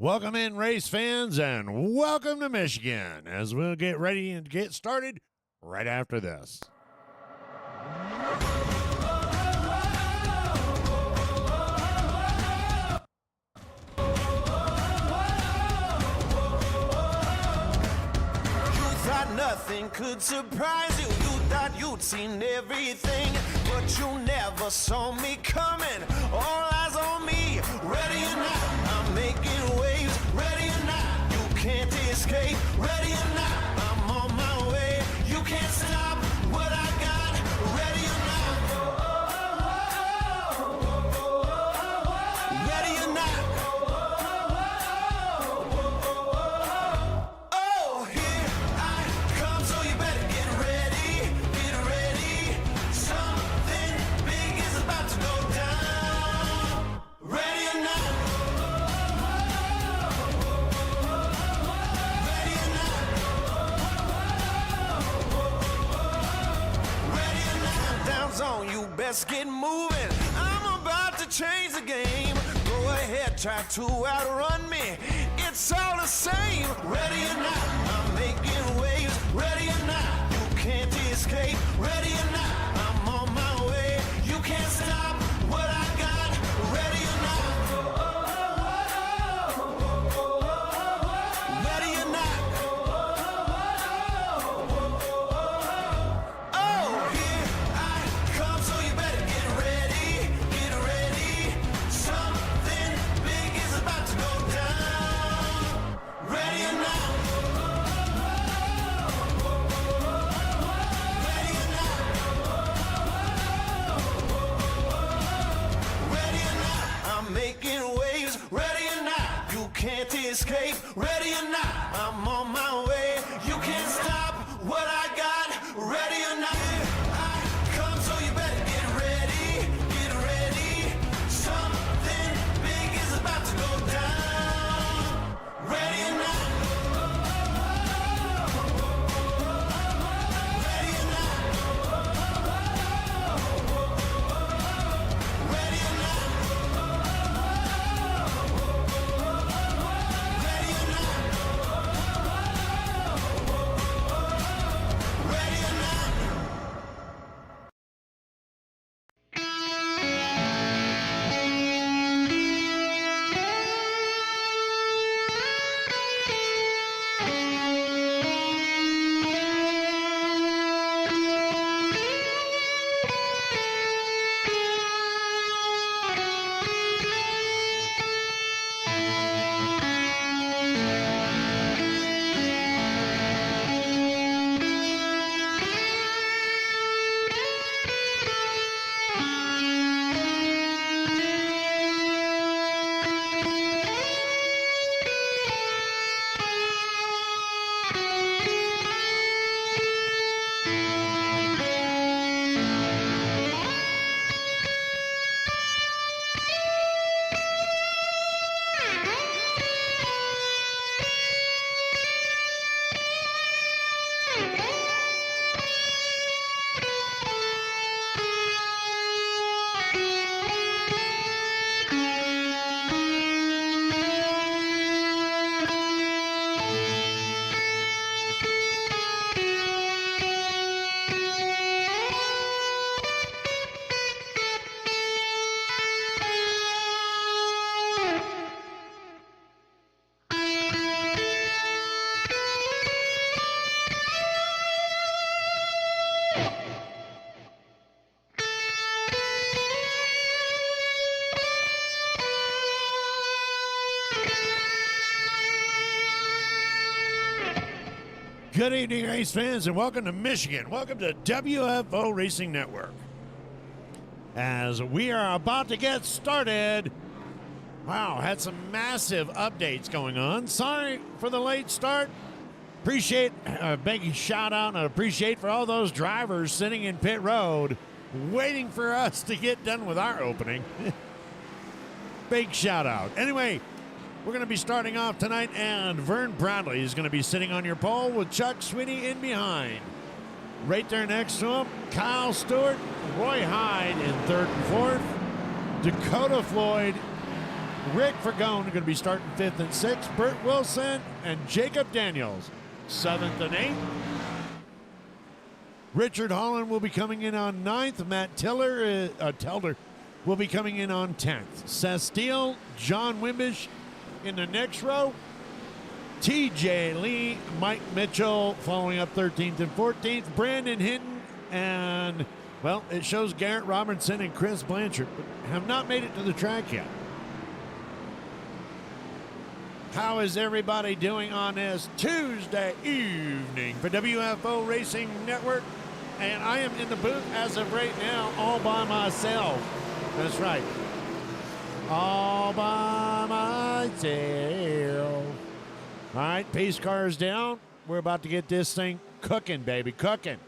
Welcome in, race fans, and welcome to Michigan as we'll get ready and get started right after this. Nothing could surprise you. You thought you'd seen everything, but you never saw me coming. All eyes on me, ready or not. I'm making waves, ready or not. You can't escape, ready or not. I'm on my way. You can't stop what I got, ready or not. Ready or not. On you best get moving. I'm about to change the game. Go ahead, try to outrun me. It's all the same. Ready or not, I'm making waves. Ready or not, you can't escape. Ready or not, I'm on my way. You can't stop what I got. Ready or not. Ready or not. Can't escape, ready or not, I'm on my way. You can't stop what I got, ready or not. Here I come, so you better get ready, get ready. Something big is about to go down, ready or not. Ready or not. Ready or not. Good evening, race fans, and welcome to Michigan. Welcome to WFO Racing Network. As we are about to get started, wow, had some massive updates going on. Sorry for the late start. Appreciate a big shout out and appreciate for all those drivers sitting in pit road waiting for us to get done with our opening. Big shout out. Anyway, we're going to be starting off tonight, and Vern Bradley is going to be sitting on your pole with Chuck Sweeney in behind. Right there next to him, Kyle Stewart, Roy Hyde in third and fourth, Dakota Floyd Rick Fergone are going to be starting 5th and 6th. Burt Wilson and Jacob Daniels, 7th and 8th. Richard Holland will be coming in on 9th. Matt Telder will be coming in on 10th. Seth Steele, John Wimbish in the next row. TJ Lee, Mike Mitchell following up 13th and 14th. Brandon Hinton and, well, it shows Garrett Robertson and Chris Blanchard, but have not made it to the track yet. How is everybody doing on this Tuesday evening for WFO Racing Network? And I am in the booth as of right now all by myself. That's right. All by myself. All right, pace car is down. We're about to get this thing cooking, baby, cooking.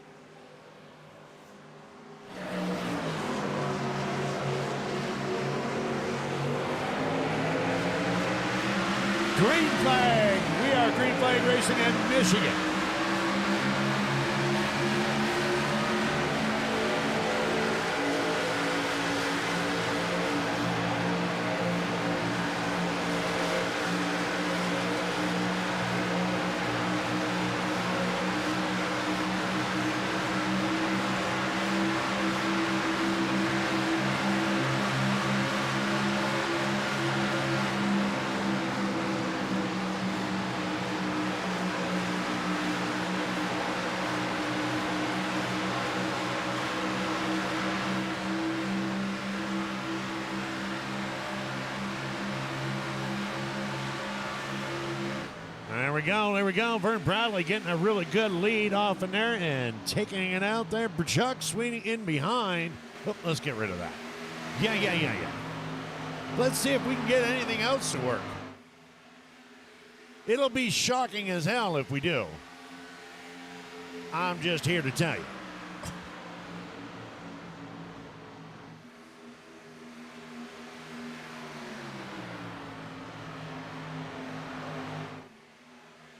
Green flag. We are Green Flag Racing in Michigan. There we go. Vern Bradley getting a really good lead off in there and taking it out there. Chuck Sweeney in behind. Oh, let's get rid of that. Yeah. Let's see if we can get anything else to work. It'll be shocking as hell if we do. I'm just here to tell you.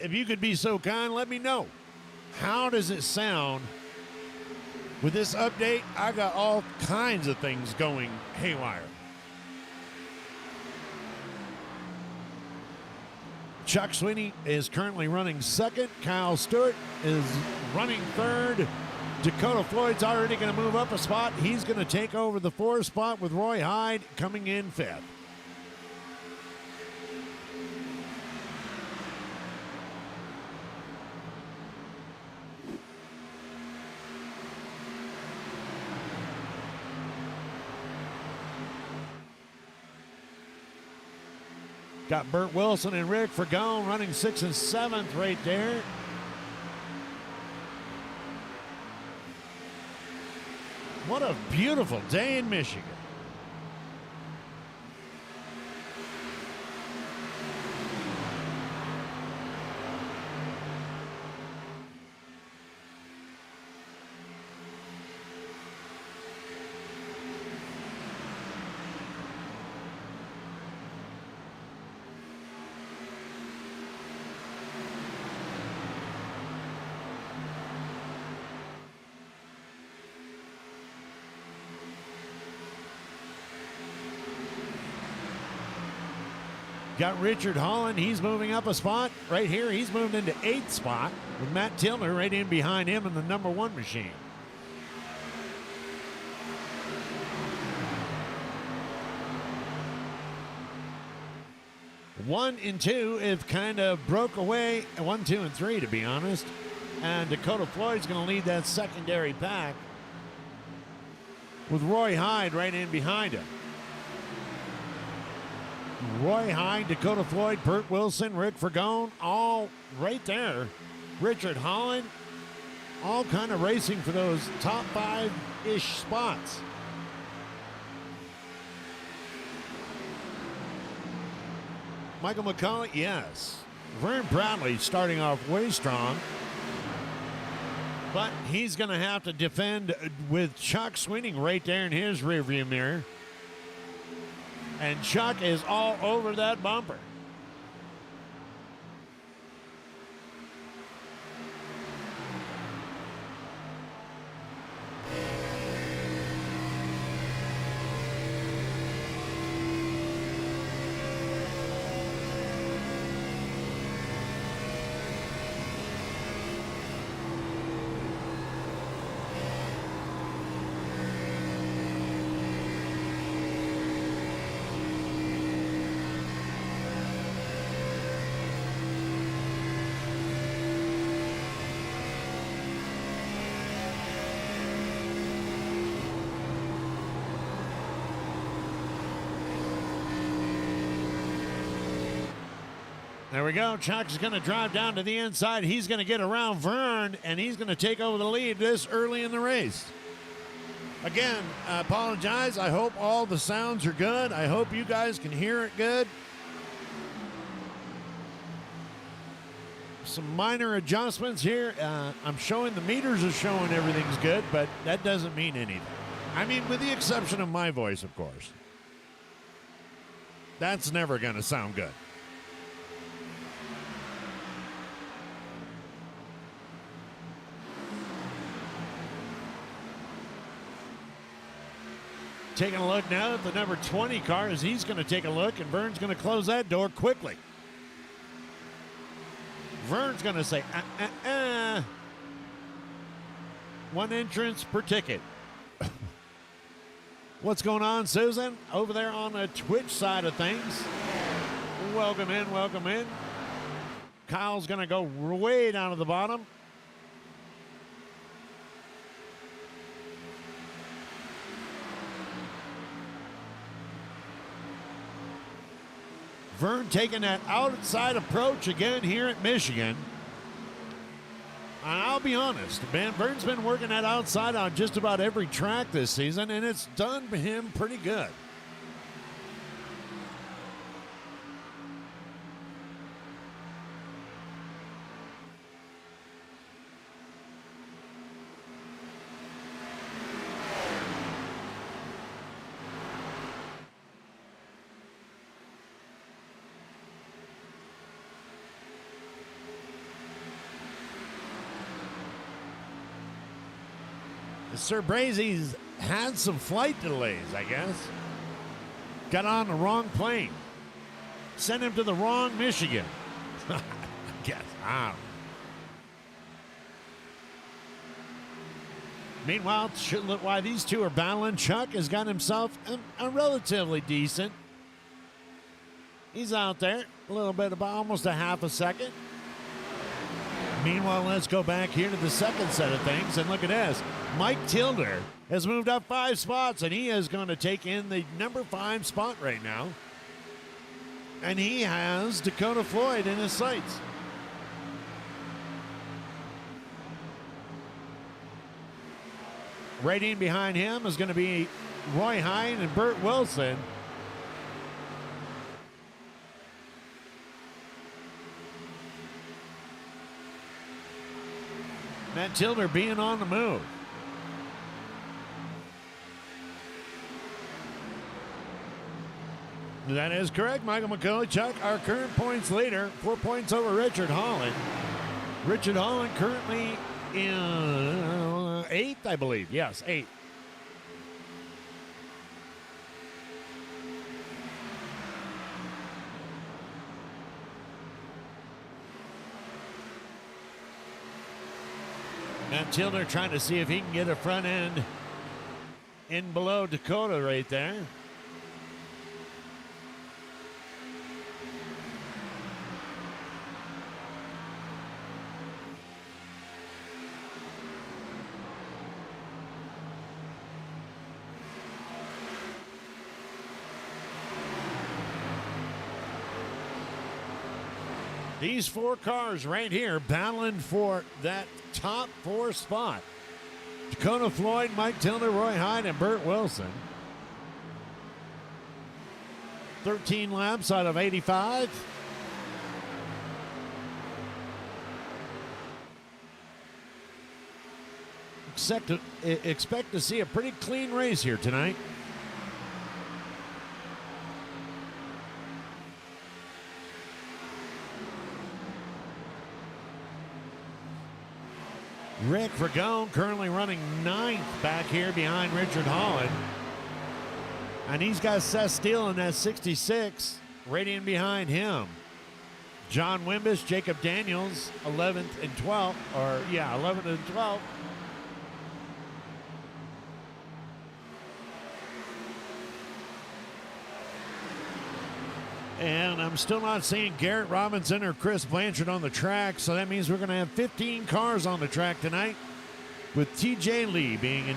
If you could be so kind, let me know. How does it sound with this update? I got all kinds of things going haywire. Chuck Sweeney is currently running second. Kyle Stewart is running third. Dakota Floyd's already going to move up a spot. He's going to take over the 4th spot with Roy Hyde coming in 5th. Got Burt Wilson and Rick Fergone running 6th and 7th right there. What a beautiful day in Michigan. Got Richard Holland. He's moving up a spot right here. He's moved into 8th spot with Matt Tilner right in behind him in the number 1 machine. One and two have kind of broke away. 1, 2, and 3, to be honest. And Dakota Floyd's going to lead that secondary pack with Roy Hyde right in behind him. Roy Hyde, Dakota Floyd, Burt Wilson, Rick Fergone, all right there. Richard Holland, all kind of racing for those top 5-ish spots. Michael McCauley, yes. Vern Bradley starting off way strong. But he's going to have to defend with Chuck Sweeney right there in his rearview mirror. And Chuck is all over that bumper. There we go. Chuck's going to drive down to the inside. He's going to get around Vern, and he's going to take over the lead this early in the race. Again, I apologize. I hope all the sounds are good. I hope you guys can hear it good. Some minor adjustments here. I'm showing the meters are showing everything's good, but that doesn't mean anything. I mean, with the exception of my voice, of course. That's never going to sound good. Taking a look now at the number 20 car as he's going to take a look, and Vern's going to close that door quickly. Vern's going to say, one entrance per ticket. What's going on, Susan? Over there on the Twitch side of things. Welcome in, welcome in. Kyle's going to go way down to the bottom. Vern taking that outside approach again here at Michigan. And I'll be honest, man, Vern's been working that outside on just about every track this season, and it's done him pretty good. Sir Brazy's had some flight delays, I guess. Got on the wrong plane. Sent him to the wrong Michigan. I guess. I don't know. Meanwhile, while these two are battling, Chuck has got himself a relatively decent. He's out there a little bit, about almost a half a second. Meanwhile, let's go back here to the second set of things, and look at this. Mike Tilder has moved up 5 spots, and he is going to take in the number 5 spot right now. And he has Dakota Floyd in his sights. Right in behind him is going to be Roy Hine and Burt Wilson. Matt Tilder being on the move. That is correct, Michael McCullough. Chuck, our current points leader, 4 points over Richard Holland. Richard Holland currently in 8th, I believe. Yes, 8th. Matt Tilder trying to see if he can get a front end in below Dakota right there. These 4 cars right here battling for that top 4 spot. Dakota Floyd, Mike Tilder, Roy Hyde, and Burt Wilson. 13 laps out of 85. Expect to see a pretty clean race here tonight. Rick Fragone currently running 9th back here behind Richard Holland. And he's got Seth Steele in that 66 right in behind him. John Wimbish, Jacob Daniels, 11th and 12th. 11th and 12th. And I'm still not seeing Garrett Robinson or Chris Blanchard on the track, so that means we're going to have 15 cars on the track tonight, with TJ Lee being in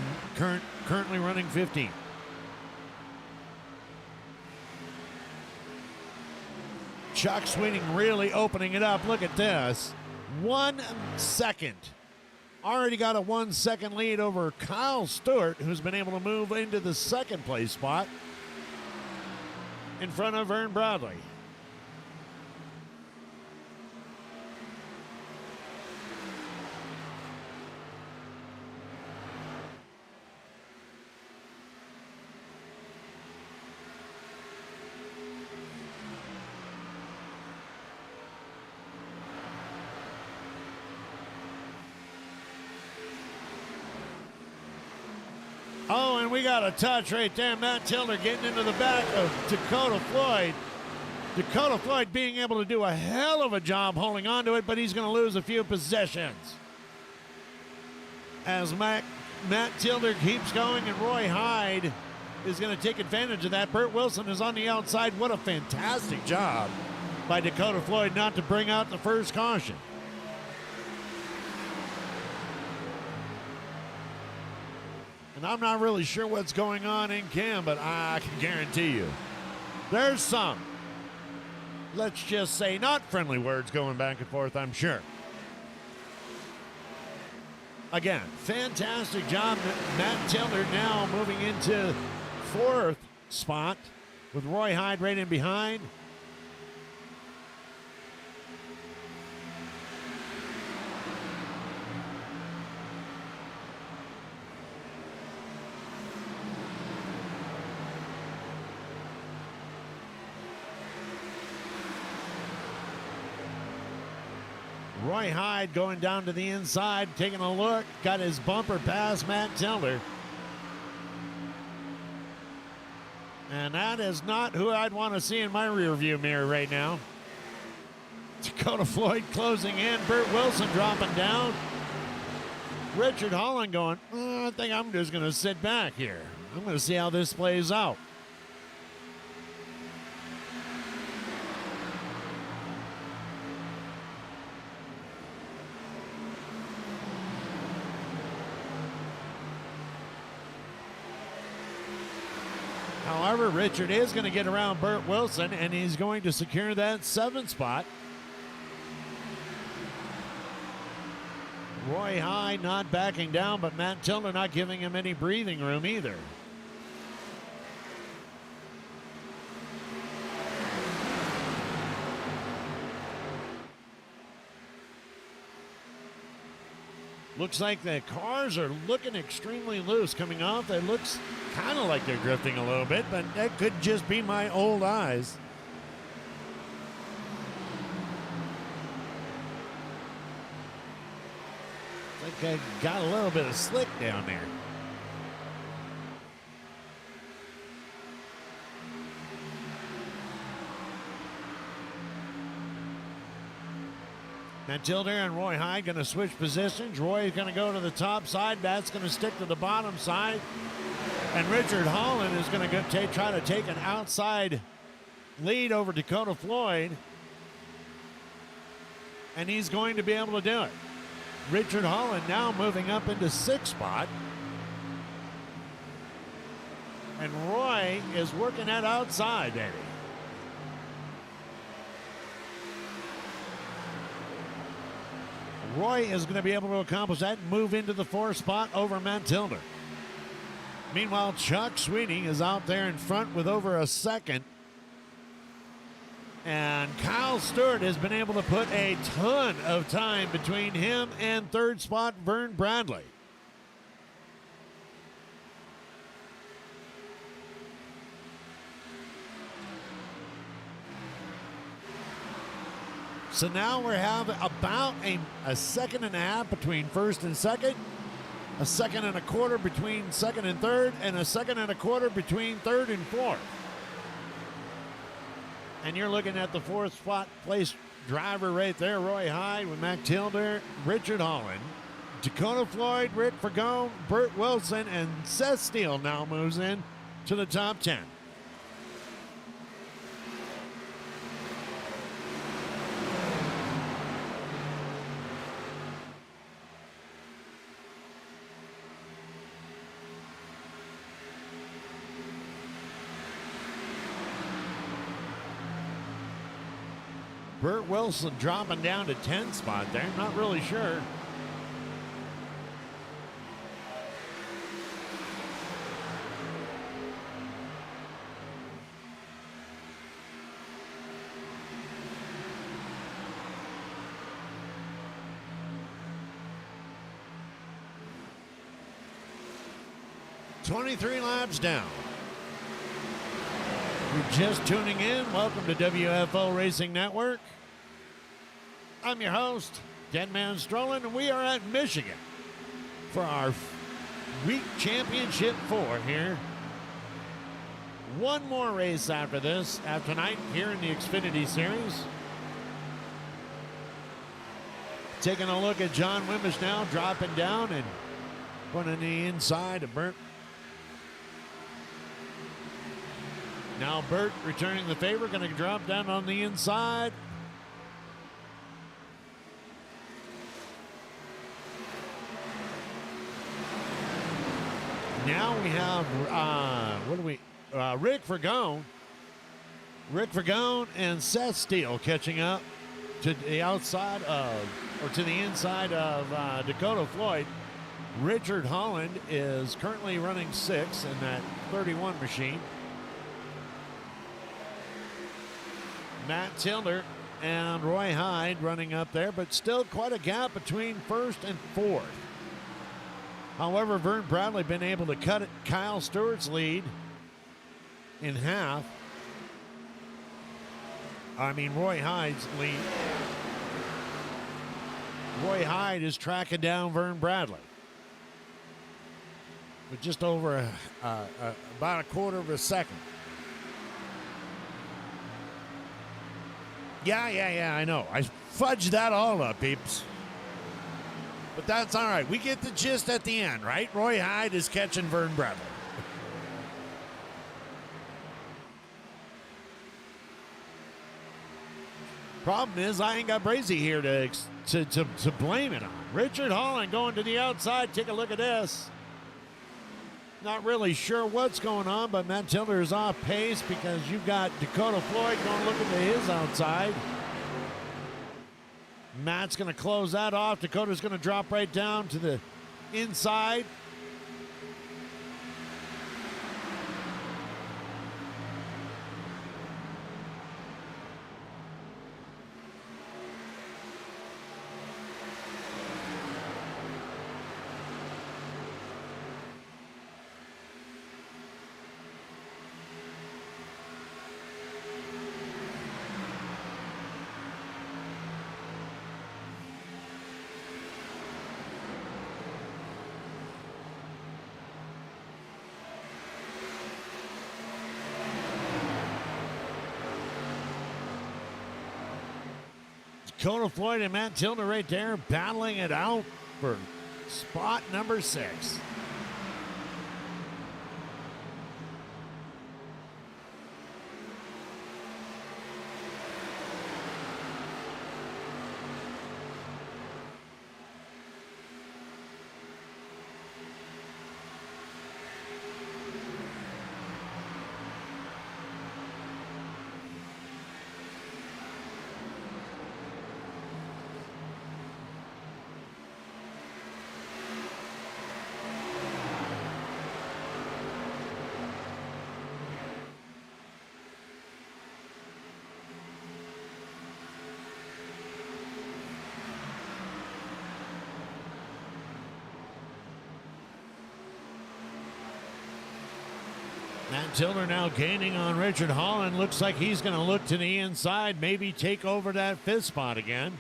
currently running 15. Chuck Sweeting really opening it up. Look at this. 1 second. Already got a 1 second lead over Kyle Stewart, who's been able to move into the second place spot in front of Vern Bradley. Oh, and we got a touch right there. Matt Tilder getting into the back of Dakota Floyd. Dakota Floyd being able to do a hell of a job holding on to it, but he's going to lose a few possessions. As Matt Tilder keeps going and Roy Hyde is going to take advantage of that. Burt Wilson is on the outside. What a fantastic job by Dakota Floyd not to bring out the first caution. And I'm not really sure what's going on in Cam, but I can guarantee you there's some, let's just say, not friendly words going back and forth, I'm sure. Again, fantastic job. Matt Tilder now moving into fourth spot with Roy Hyde right in behind. Roy Hyde going down to the inside, taking a look, got his bumper past Matt Tilder. And that is not who I'd want to see in my rearview mirror right now. Dakota Floyd closing in, Burt Wilson dropping down. Richard Holland going, I think I'm just going to sit back here. I'm going to see how this plays out. However, Richard is going to get around Burt Wilson, and he's going to secure that 7th spot. Roy Hyde not backing down, but Matt Tilder not giving him any breathing room either. Looks like the cars are looking extremely loose coming off. It looks kind of like they're drifting a little bit, but that could just be my old eyes. It's like I got a little bit of slick down there. Matt Tilder and Roy Hyde going to switch positions. Roy is going to go to the top side. Matt's going to stick to the bottom side. And Richard Holland is going to try to take an outside lead over Dakota Floyd. And he's going to be able to do it. Richard Holland now moving up into 6th spot. And Roy is working that outside, baby. Roy is going to be able to accomplish that and move into the 4th spot over Matt Tilder. Meanwhile, Chuck Sweeting is out there in front with over a second. And Kyle Stewart has been able to put a ton of time between him and 3rd spot Vern Bradley. So now we have about a second and a half between 1st and 2nd, a second and a quarter between 2nd and 3rd, and a second and a quarter between 3rd and 4th. And you're looking at the 4th spot place driver right there, Roy Hyde with Matt Tilder, Richard Holland, Dakota Floyd, Rick Fergone, Burt Wilson, and Seth Steele now moves in to the top 10. Burt Wilson dropping down to 10 spot there. Not really sure. "23 laps down." You're just tuning in. Welcome to WFO Racing Network. I'm your host, Deadman Strolling, and we are at Michigan for our week championship 4 here. One more race after this, after tonight, here in the Xfinity Series. Taking a look at John Wimbish now, dropping down and putting the inside of Burt. Now Burt returning the favor, going to drop down on the inside. Now we have, Rick Vergone. Rick Vergone and Seth Steele catching up to the outside of, or to the inside of Dakota Floyd. Richard Holland is currently running 6 in that 31 machine. Matt Tilder and Roy Hyde running up there, but still quite a gap between first and fourth. However, Vern Bradley been able to cut Kyle Stewart's lead in half. Roy Hyde's lead. Roy Hyde is tracking down Vern Bradley with just over about a quarter of a second. Yeah, I know. I fudged that all up, peeps. But that's all right. We get the gist at the end, right? Roy Hyde is catching Vern Bradley. Problem is, I ain't got Brazy here to blame it on. Richard Holland going to the outside. Take a look at this. Not really sure what's going on, but Matt Tilder is off pace because you've got Dakota Floyd going looking to his outside. Matt's going to close that off. Dakota's going to drop right down to the inside. Dakota Floyd and Matt Tilder right there battling it out for spot number 6. Matt Tilder now gaining on Richard Holland. Looks like he's going to look to the inside, maybe take over that 5th spot again.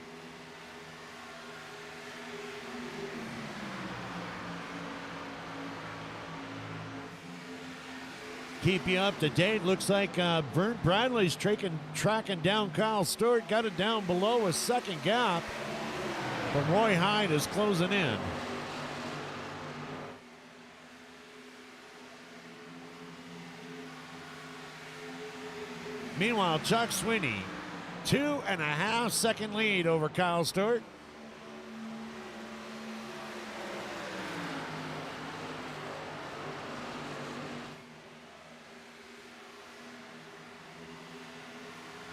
Keep you up to date. Looks like Vern Bradley's tracking down Kyle Stewart. Got it down below a second gap. But Roy Hyde is closing in. Meanwhile, Chuck Sweeney, 2.5 second lead over Kyle Stewart.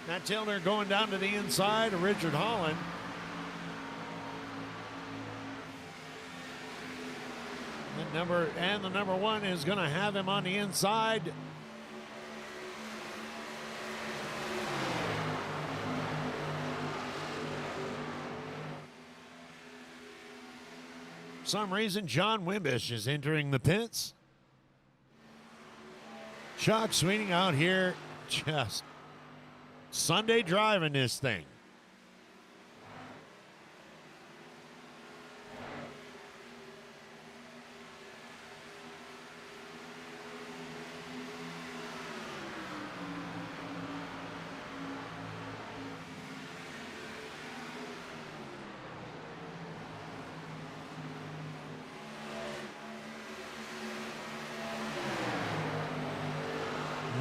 Now Matt Tilner going down to the inside of Richard Holland. The number one is going to have him on the inside. For some reason, John Wimbish is entering the pits. Chuck Sweeney out here just Sunday driving this thing.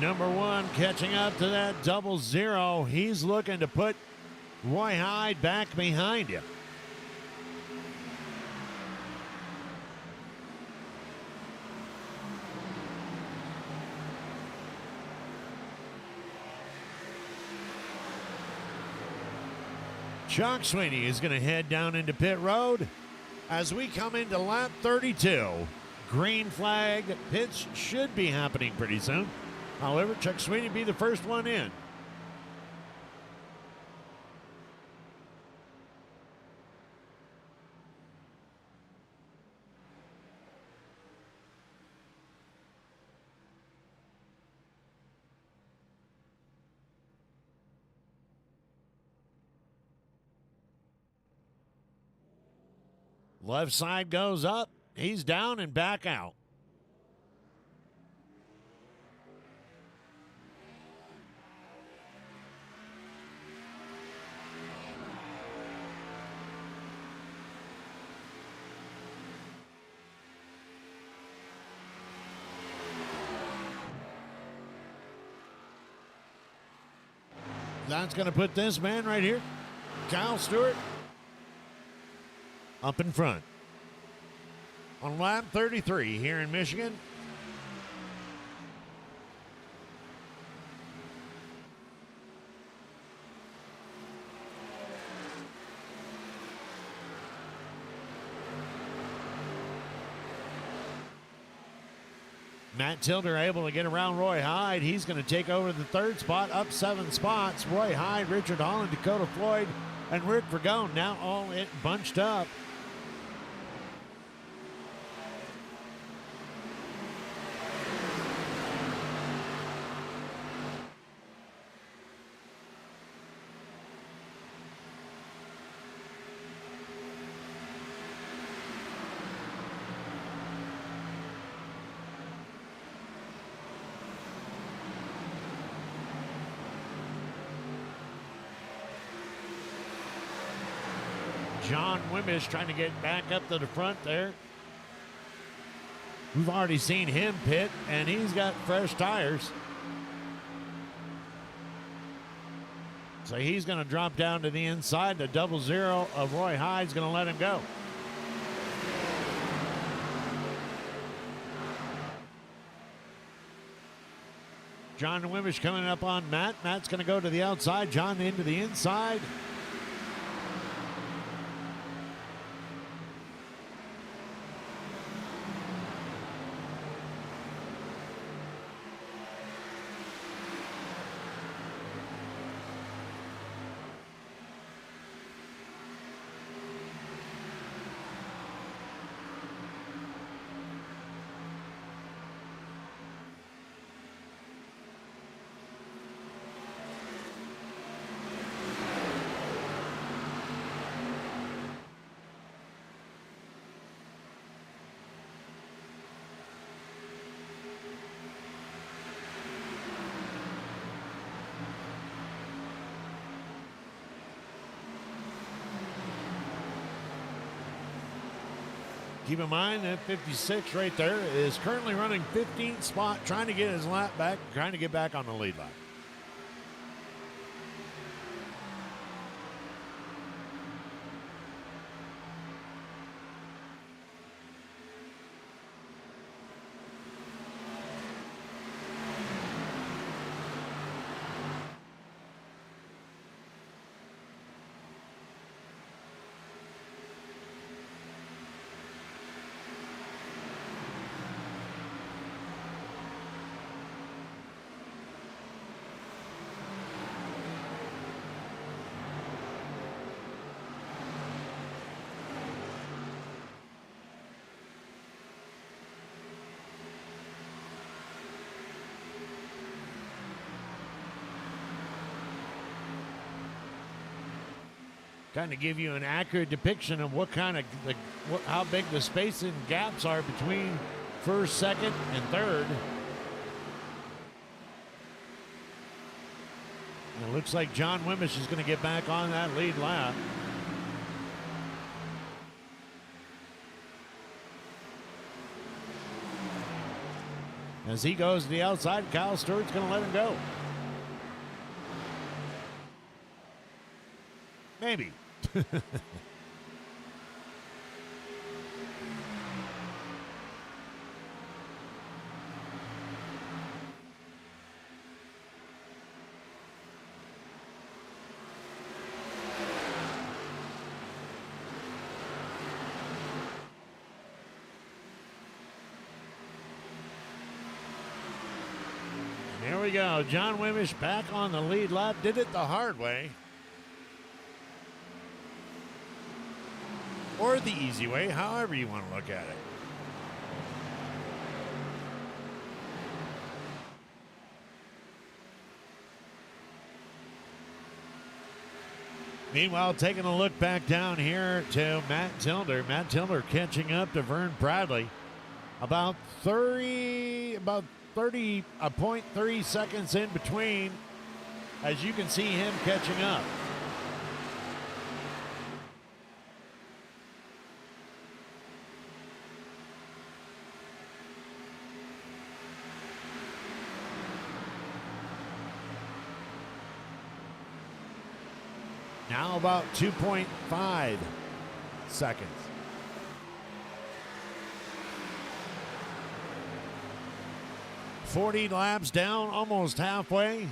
Number one catching up to that 00. He's looking to put Roy Hyde back behind him. Chuck Sweeney is going to head down into pit road as we come into lap 32. Green flag. Pits should be happening pretty soon. However, Chuck Sweeney be the first one in. Left side goes up. He's down and back out. That's going to put this man right here, Kyle Stewart, up in front. On lap 33 here in Michigan. Matt Tilder able to get around Roy Hyde. He's going to take over the third spot, up 7 spots. Roy Hyde, Richard Holland, Dakota Floyd, and Rick Vergone now all bunched up. John Wimbish trying to get back up to the front there. We've already seen him pit, and he's got fresh tires. So he's going to drop down to the inside. The 00 of Roy Hyde's going to let him go. John Wimbish coming up on Matt. Matt's going to go to the outside. John into the inside. Keep in mind that 56 right there is currently running 15th spot, trying to get his lap back, trying to get back on the lead lap. kind of give you an accurate depiction of how big the spacing gaps are between first, second, and third. And it looks like John Wimbish is going to get back on that lead lap. As he goes to the outside, Kyle Stewart's going to let him go. Maybe. There we go. John Wimbish back on the lead lap. Did it the hard way. Or the easy way, however you want to look at it. Meanwhile, taking a look back down here to Matt Tilder. Matt Tilder catching up to Vern Bradley. About 0.3 seconds in between, as you can see him catching up. Now about 2.5 seconds. "40 laps down, almost halfway."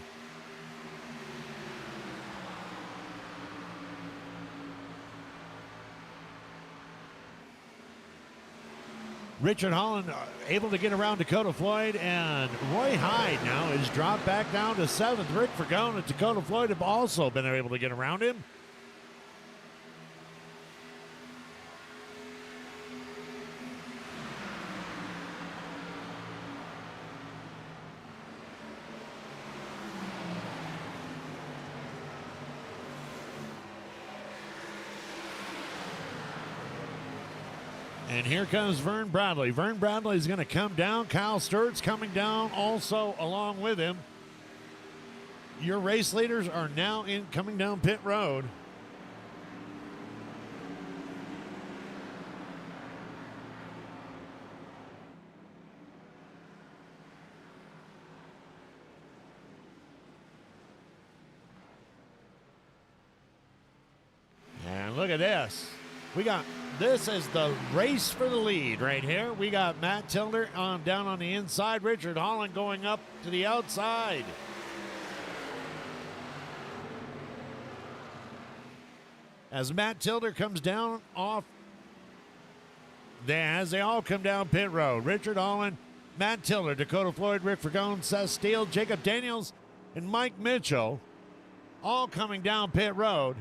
Richard Holland able to get around Dakota Floyd, and Roy Hyde now is dropped back down to 7th. Rick Fergone and Dakota Floyd have also been able to get around him. And here comes Vern Bradley. Vern Bradley is going to come down. Kyle Stewart's coming down also along with him. Your race leaders are now coming down pit road. And look at this. This is the race for the lead right here. We got Matt Tilder down on the inside. Richard Holland going up to the outside. As Matt Tilder comes down off, as they all come down pit road. Richard Holland, Matt Tilder, Dakota Floyd, Rick Fergone, Seth Steele, Jacob Daniels, and Mike Mitchell all coming down pit road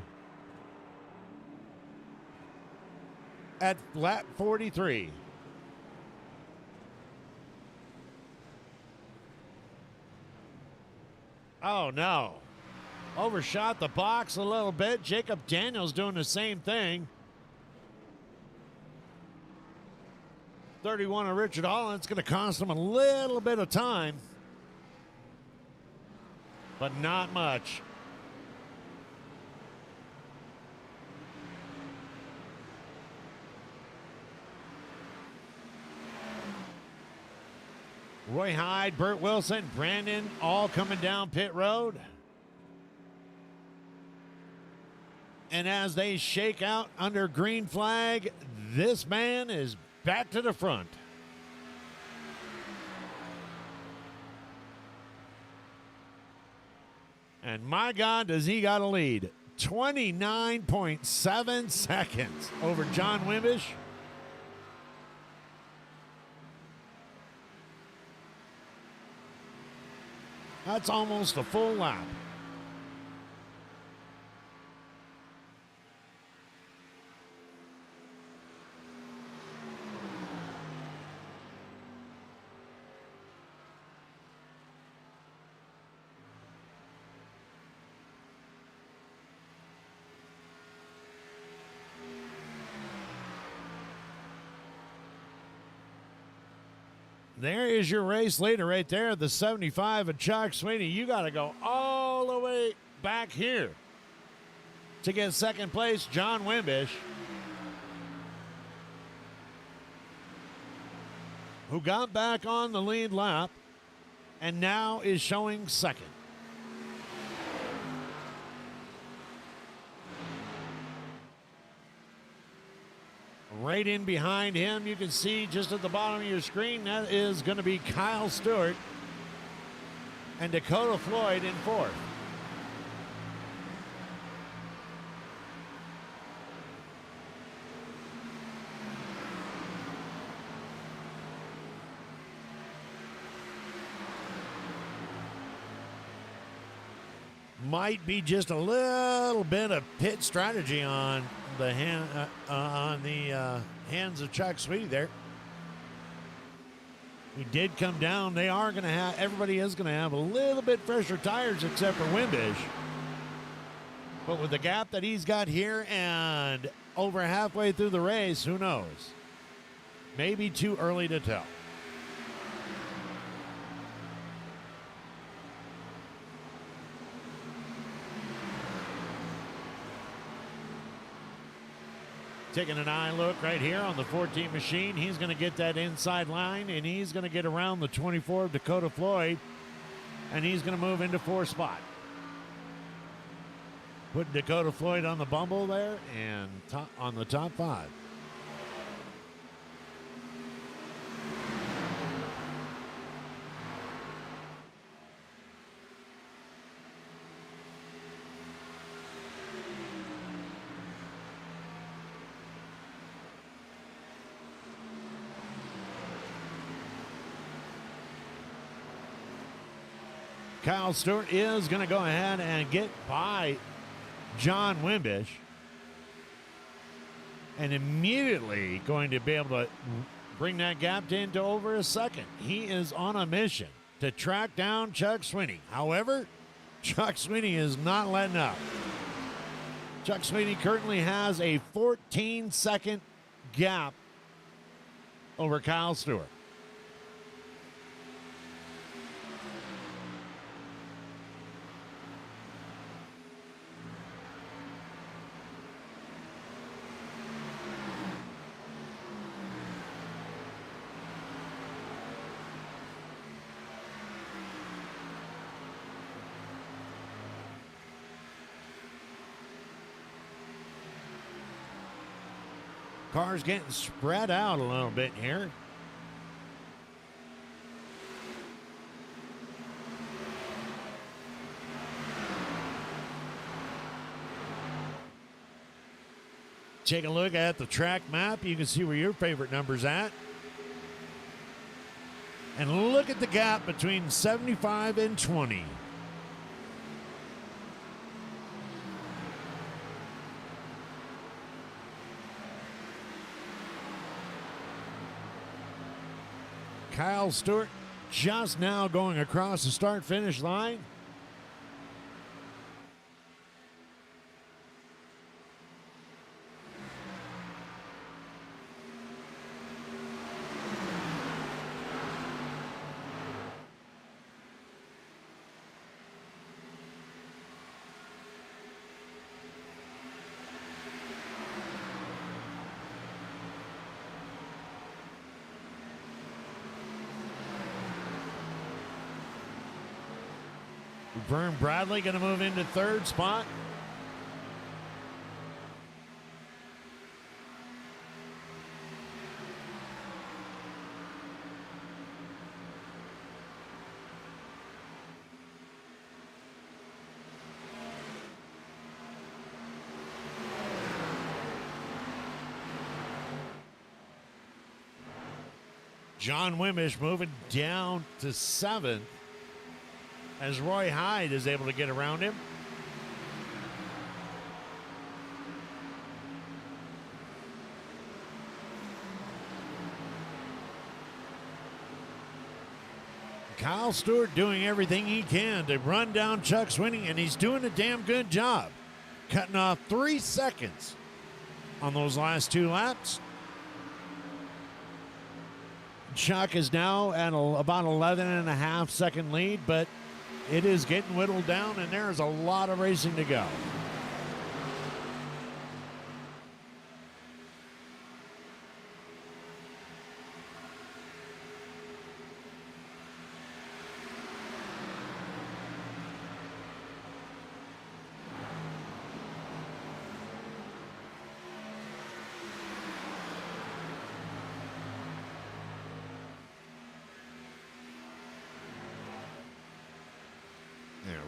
at lap 43. Oh, no. Overshot the box a little bit. Jacob Daniels doing the same thing. 31 of Richard Holland. It's going to cost him a little bit of time, but not much. Roy Hyde, Burt Wilson, Brandon, all coming down pit road. And as they shake out under green flag, this man is back to the front. And my God, does he got a lead. 29.7 seconds over John Wimbish. That's almost a full lap. There is your race leader right there, the 75 of Chuck Sweeney. You got to go all the way back here to get second place, John Wimbish, who got back on the lead lap and now is showing second. Right in behind him, you can see just at the bottom of your screen, that is going to be Kyle Stewart and Dakota Floyd in fourth. Might be just a little bit of pit strategy on the hands of Chuck Sweeney there. He did come down. They are going to have, everybody is going to have a little bit fresher tires except for Wimbish. But with the gap that he's got here and over halfway through the race, who knows? Maybe too early to tell. Taking an eye look right here on the 14 machine. He's going to get that inside line, and he's going to get around the 24 of Dakota Floyd, and he's going to move into fourth spot. Put Dakota Floyd on the bumble there and on the top five. Kyle Stewart is going to go ahead and get by John Wimbish and immediately going to be able to bring that gap into over a second. He is on a mission to track down Chuck Sweeney. However, Chuck Sweeney is not letting up. Chuck Sweeney currently has a 14-second gap over Kyle Stewart. Cars getting spread out a little bit here. Take a look at the track map. You can see where your favorite number's at. And look at the gap between 75 and 20. Kyle Stewart just now going across the start-finish line. Vern Bradley going to move into third spot. John Wimbish moving down to seventh, as Roy Hyde is able to get around him. Kyle Stewart doing everything he can to run down Chuck Sweeney, and he's doing a damn good job. Cutting off 3 seconds on those last 2 laps. Chuck is now at about 11.5-second lead, but it is getting whittled down, and there's a lot of racing to go.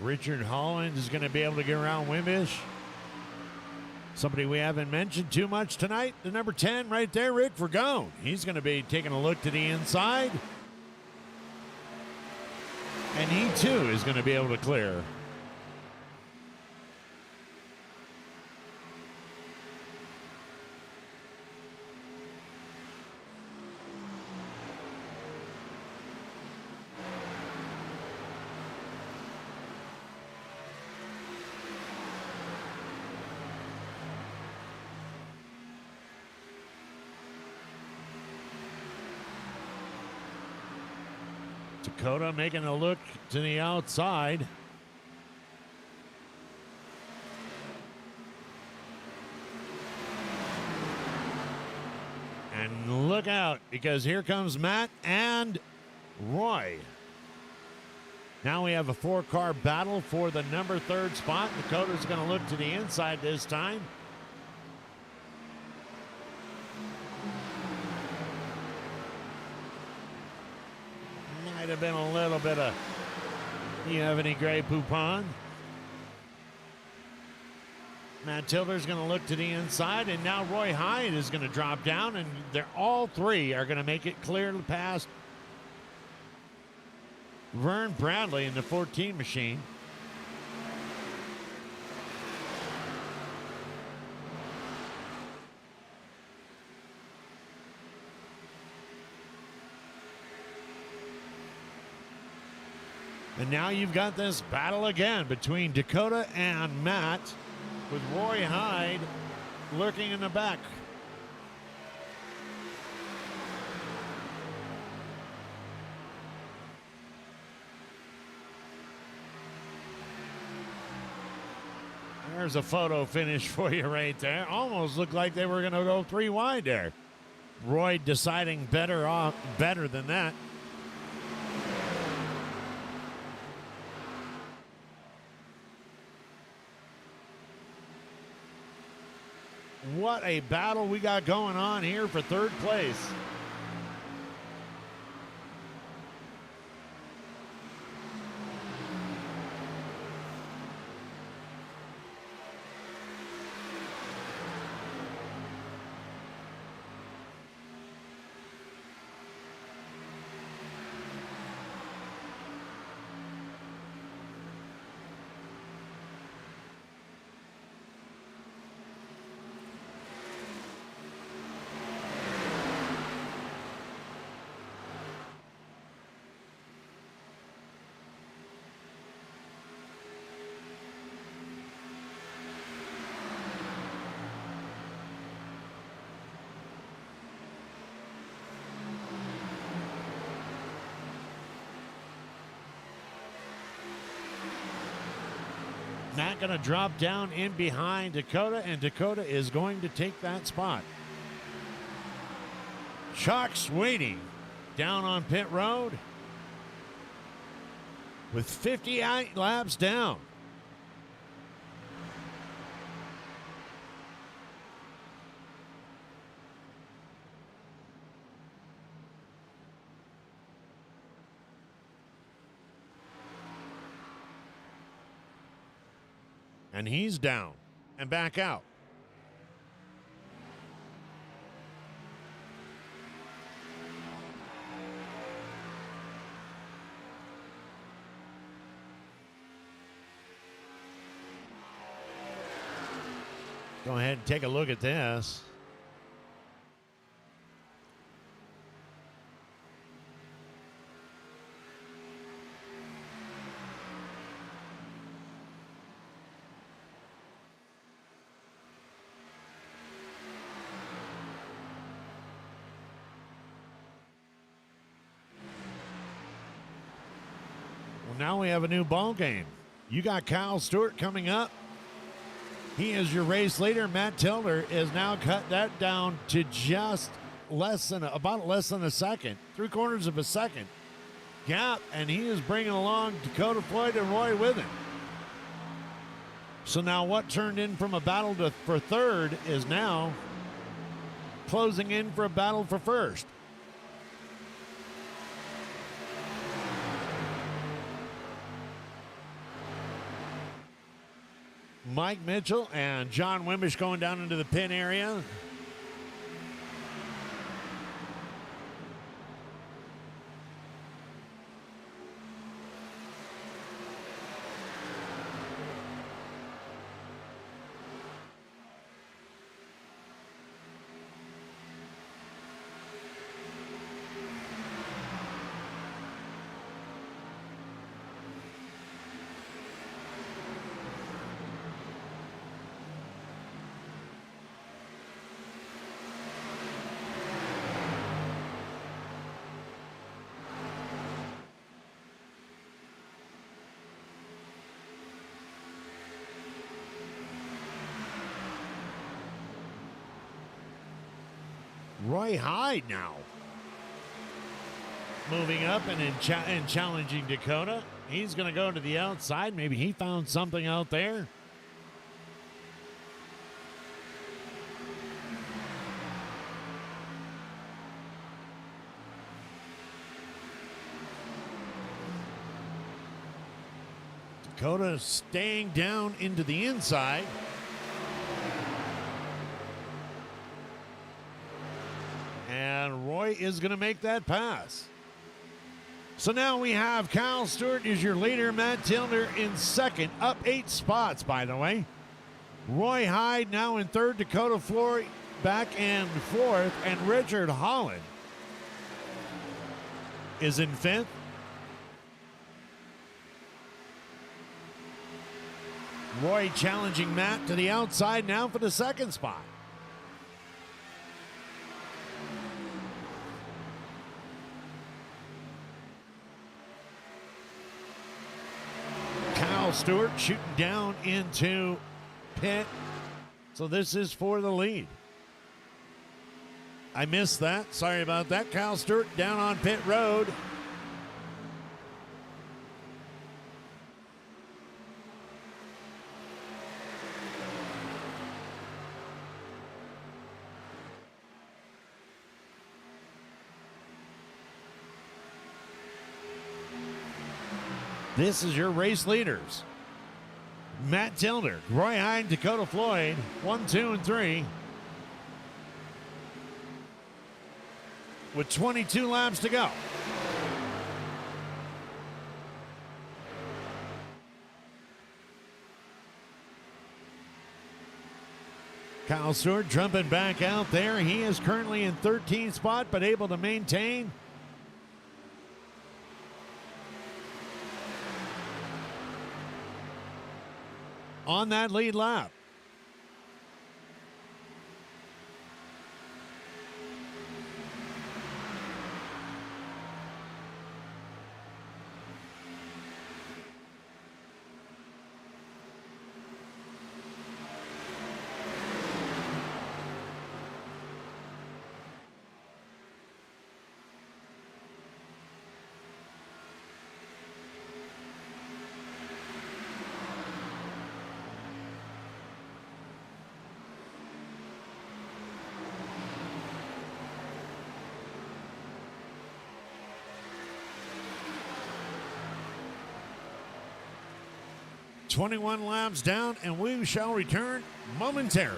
Richard Holland is going to be able to get around Wimbish. Somebody we haven't mentioned too much tonight, the number 10 right there, Rick Vergone. He's going to be taking a look to the inside. And he, too, is going to be able to clear. Dakota making a look to the outside. And look out, because here comes Matt and Roy. Now we have a 4-car battle for the number 3rd spot. Dakota's going to look to the inside this time. Might have been a little bit of, you have any Grey Poupon? Matt Tilder's going to look to the inside, and now Roy Hyde is going to drop down, and they're all three are going to make it clear past Vern Bradley in the 14 machine. And now you've got this battle again between Dakota and Matt, with Roy Hyde lurking in the back. There's a photo finish for you right there. Almost looked like they were going to go 3 wide there. Roy deciding better than that. What a battle we got going on here for 3rd place. Matt going to drop down in behind Dakota, and Dakota is going to take that spot. Chuck's waiting down on pit road with 58 laps down. And he's down and back out. Go ahead and take a look at this. now we have a new ball game. You got Kyle Stewart coming up. He is your race leader. Matt Tilder is now cut that down to just about less than a second, 3/4 of a second gap, and he is bringing along Dakota Floyd and Roy with him. So now what turned in from a battle for third is now closing in for a battle for first. Mike Mitchell and John Wimbish going down into the pit area. Roy Hyde now moving up and challenging Dakota. He's going to go to the outside. Maybe he found something out there. Dakota staying down into the inside. And Roy is going to make that pass. So now we have Kyle Stewart is your leader. Matt Tilder in second. Up 8 spots, by the way. Roy Hyde now in third. Dakota Floyd back in fourth. And Richard Holland is in fifth. Roy challenging Matt to the outside now for the second spot. Stewart shooting down into pit. So this is for the lead. I missed that. Sorry about that. Kyle Stewart down on pit road. This is your race leaders. Matt Tilder, Roy Hyde, Dakota Floyd, 1, 2, and 3. With 22 laps to go. Kyle Stewart jumping back out there. He is currently in 13th spot, but able to maintain. On that lead lap. .21 laps down, and we shall return momentarily.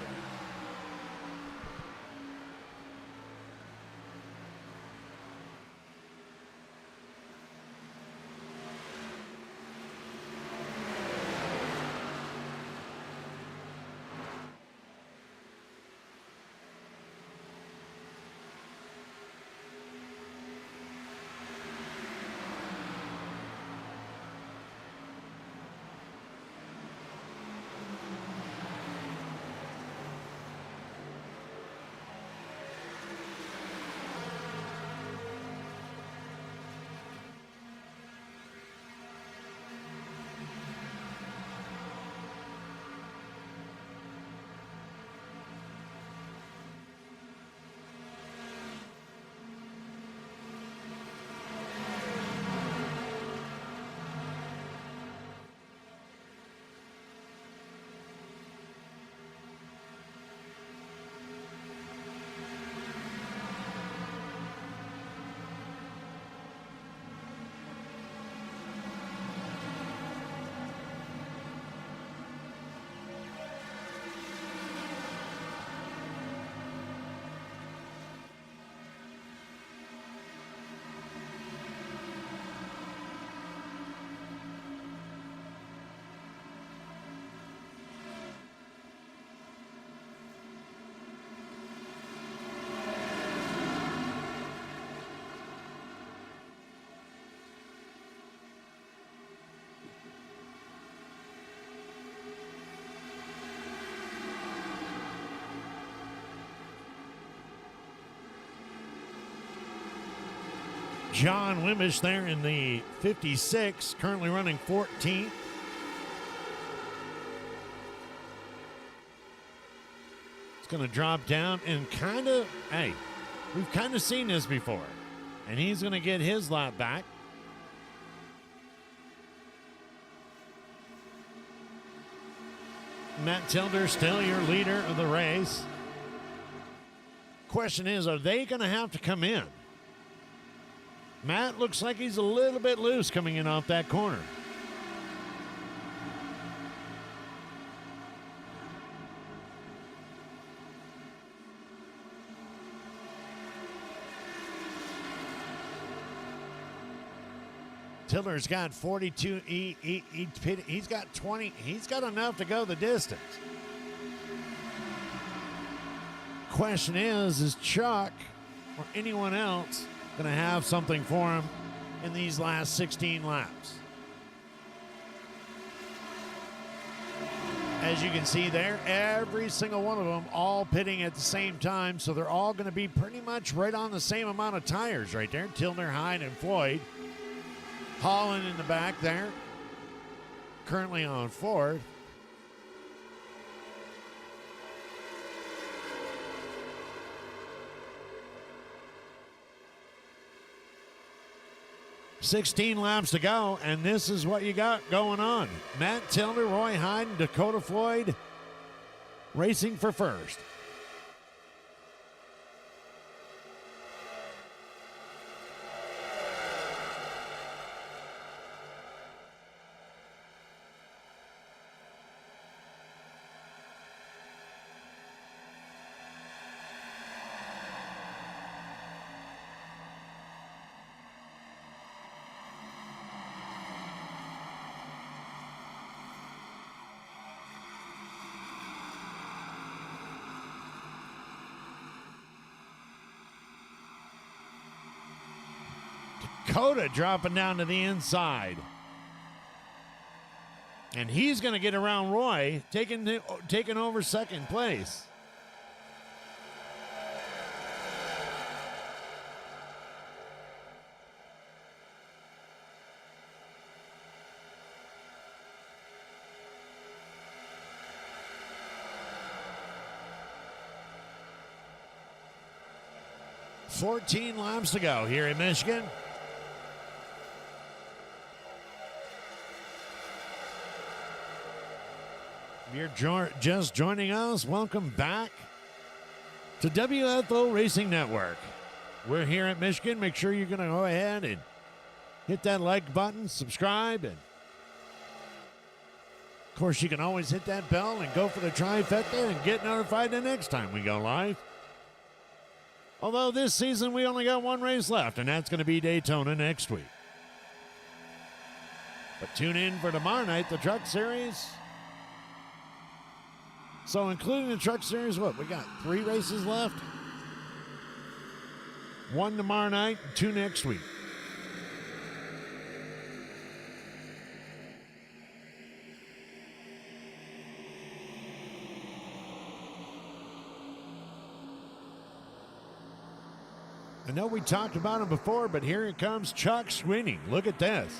John Wimbish there in the 56, currently running 14th. It's going to drop down and kind of, hey, we've kind of seen this before. And he's going to get his lap back. Matt Tilder still your leader of the race. Question is, are they going to have to come in? Matt looks like he's a little bit loose coming in off that corner. Tiller's got 42. He's got 20. He's got enough to go the distance. Question is Chuck or anyone else going to have something for him in these last 16 laps? As you can see there, every single one of them all pitting at the same time, so they're all going to be pretty much right on the same amount of tires right there. Tilner, Hyde, and Floyd. Holland in the back there, currently on fourth. "16 laps to go, and this is what you got going on. Matt Tilner, Roy Hyde, and Dakota Floyd racing for first. Dakota dropping down to the inside. And he's going to get around Roy, taking over second place. "14 laps to go here in Michigan. If you're just joining us, welcome back to WFO Racing Network. We're here at Michigan. Make sure you're going to go ahead and hit that like button, subscribe, and of course you can always hit that bell and go for the trifecta and get notified the next time we go live. Although this season we only got one race left, and that's going to be Daytona next week. But tune in for tomorrow night, the Truck Series. So including the Truck Series, what? We got 3 races left. 1 tomorrow night, 2 next week. I know we talked about him before, but here it comes Chuck Sweeney. Look at this.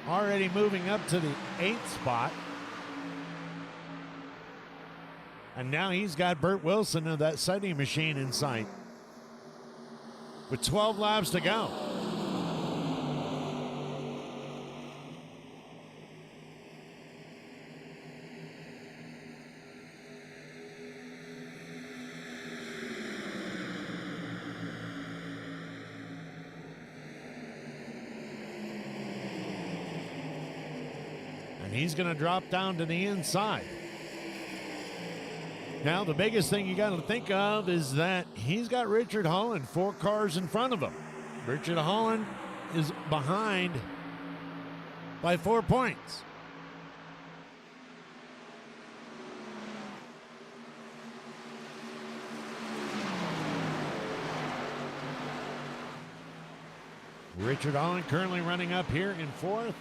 Already moving up to the 8th spot. And now he's got Burt Wilson of that sighting machine in sight. With 12 laps to go. And he's going to drop down to the inside. Now, the biggest thing you got to think of is that he's got Richard Holland 4 cars in front of him. Richard Holland is behind by 4 points. Richard Holland currently running up here in 4th.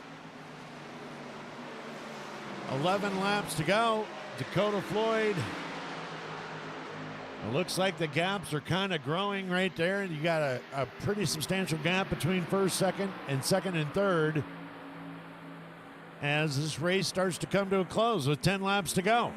11 laps to go. Dakota Floyd It looks like the gaps are kind of growing right there. You got a pretty substantial gap between second and third as this race starts to come to a close with 10 laps to go.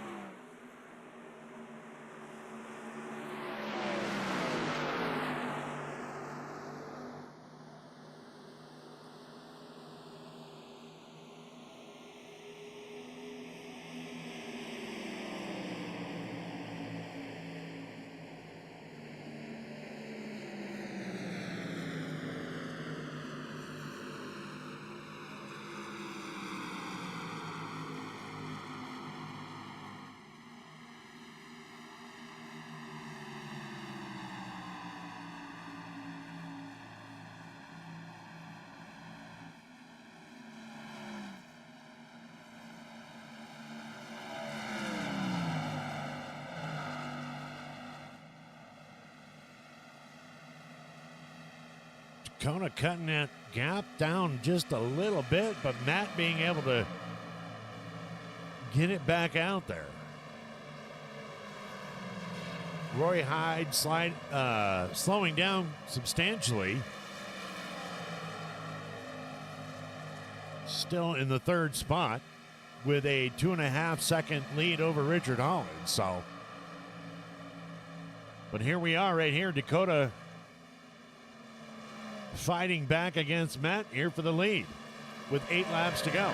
Kona cutting that gap down just a little bit, but Matt being able to get it back out there. Roy Hyde slowing down substantially. Still in the third spot with a 2.5 second lead over Richard Hollins. So, but here we are right here, Dakota fighting back against Matt here for the lead with 8 laps to go.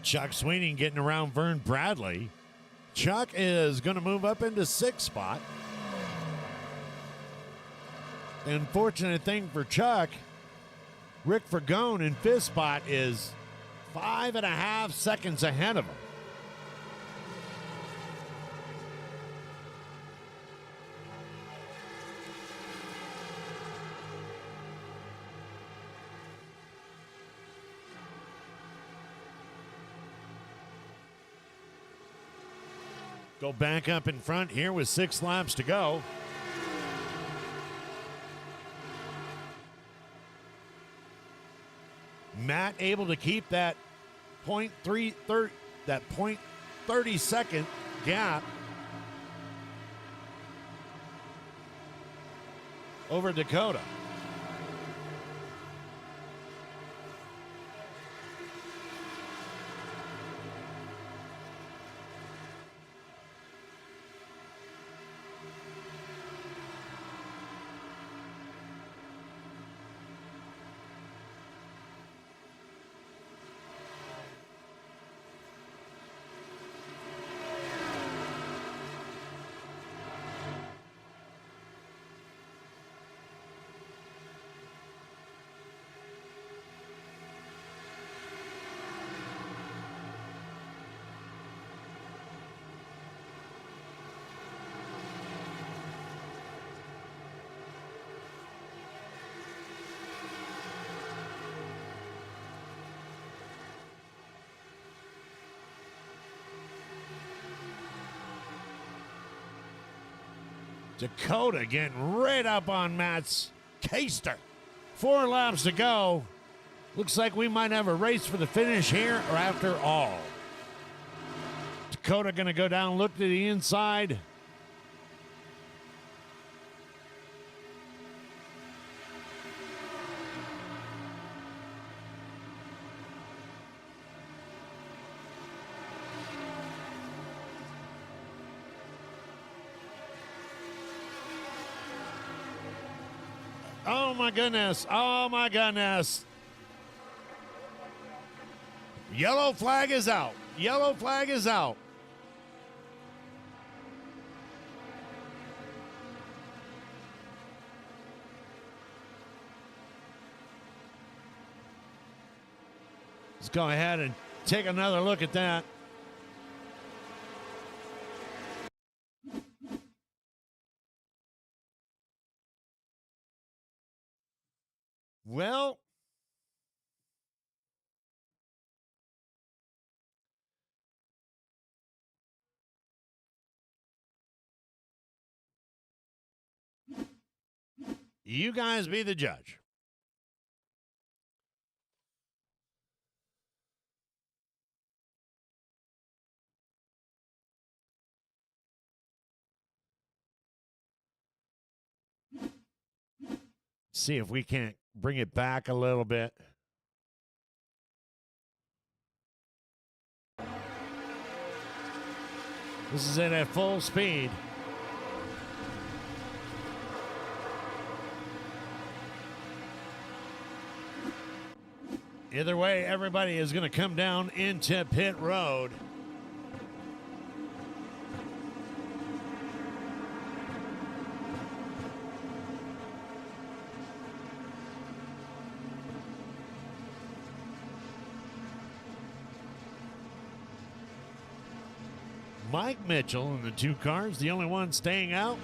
Chuck Sweeney getting around Vern Bradley. Chuck is going to move up into 6th spot. The unfortunate thing for Chuck, Rick Fergone in 5th spot is 5.5 seconds ahead of him. Go back up in front here with 6 laps to go. Matt able to keep that 0.30 second gap over Dakota. Dakota getting right up on Matt's Caster. 4 laps to go. Looks like we might have a race for the finish here or after all. Dakota going to go down, look to the inside. Oh my goodness. Oh my goodness. Yellow flag is out. Yellow flag is out. Let's go ahead and take another look at that. Well, you guys be the judge. See if we can't bring it back a little bit. This is it at full speed. Either way, everybody is going to come down into pit road. Mike Mitchell in the two cars, the only one staying out.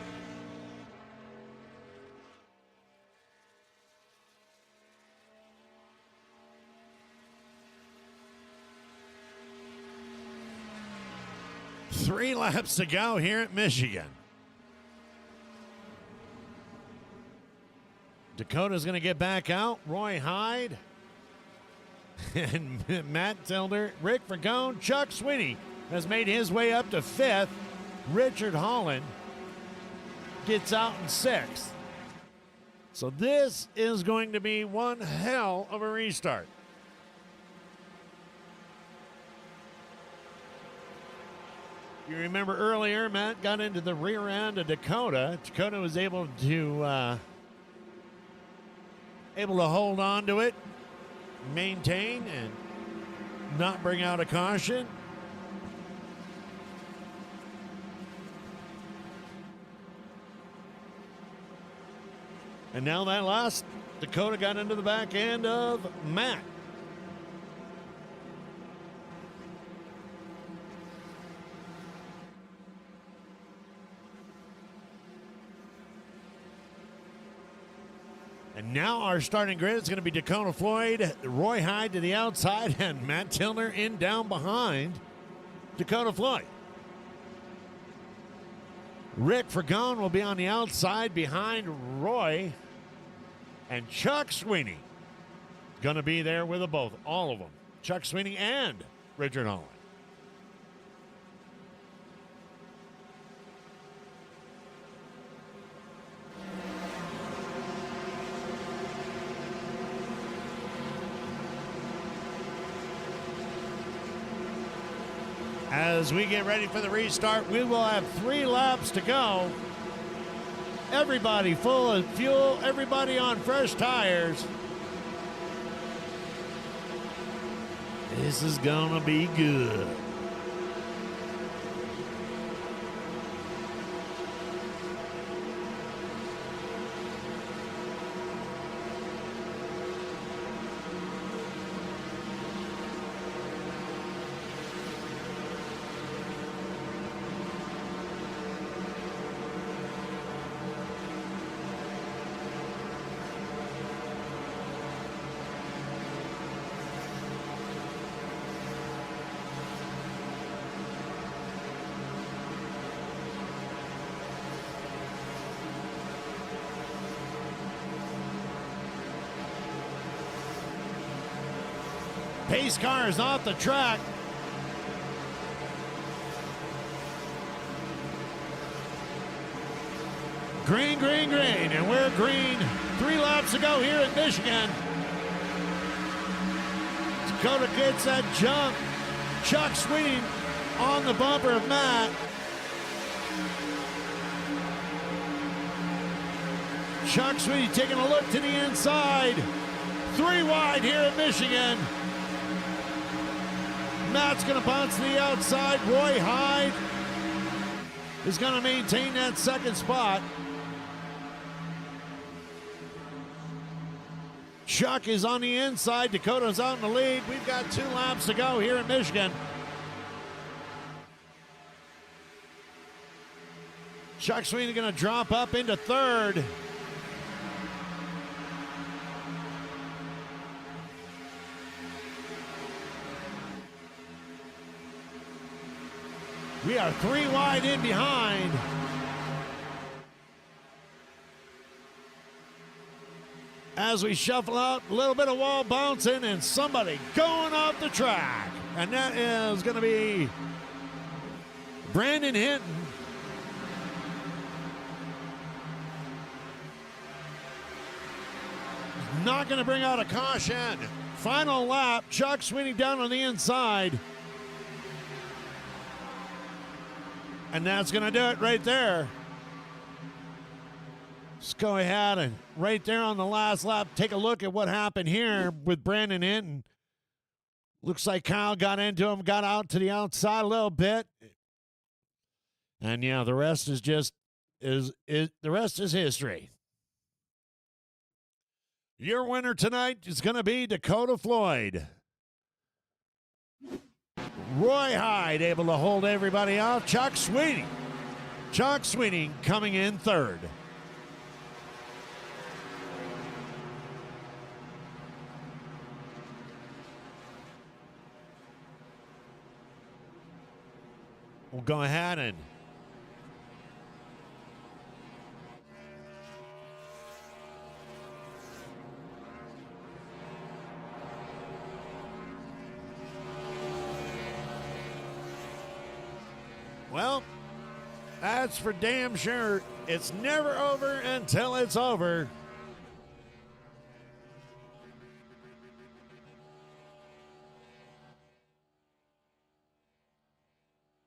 Three laps to go here at Michigan. Dakota's going to get back out. Roy Hyde and Matt Tilder, Rick Fragone, Chuck Sweeney has made his way up to fifth. Richard Holland gets out in sixth. So this is going to be one hell of a restart. You remember earlier, Matt got into the rear end of Dakota. Dakota was able to hold on to it, maintain, and not bring out a caution. And now that last Dakota got into the back end of Matt. And now our starting grid is going to be Dakota Floyd, Roy Hyde to the outside, and Matt Tilner in down behind Dakota Floyd. Rick Fragone will be on the outside behind Roy, and Chuck Sweeney going to be there with them both, all of them. Chuck Sweeney and Richard Holland. As we get ready for the restart, we will have 3 laps to go. Everybody full of fuel, everybody on fresh tires. This is gonna be good. Pace car is off the track. Green, green, green, and we're green. 3 laps to go here at Michigan. Dakota gets that jump. Chuck Sweeney on the bumper of Matt. Chuck Sweeney taking a look to the inside. 3 wide here at Michigan. Matt's going to bounce to the outside. Roy Hyde is going to maintain that second spot. Chuck is on the inside. Dakota's out in the lead. We've got 2 laps to go here in Michigan. Chuck Sweeney going to drop up into 3rd. We are 3 wide in behind. As we shuffle out, a little bit of wall bouncing and somebody going off the track. And that is going to be Brandon Hinton. Not going to bring out a caution. Final lap, Chuck Sweeney down on the inside. And that's going to do it right there. Let's go ahead and right there on the last lap, take a look at what happened here with Brandon Hinton. Looks like Kyle got into him, got out to the outside a little bit. And yeah, the rest is just the rest is history. Your winner tonight is going to be Dakota Floyd. Roy Hyde able to hold everybody off. Chuck Sweeney coming in 3rd. We'll go ahead and well, that's for damn sure. It's never over until it's over.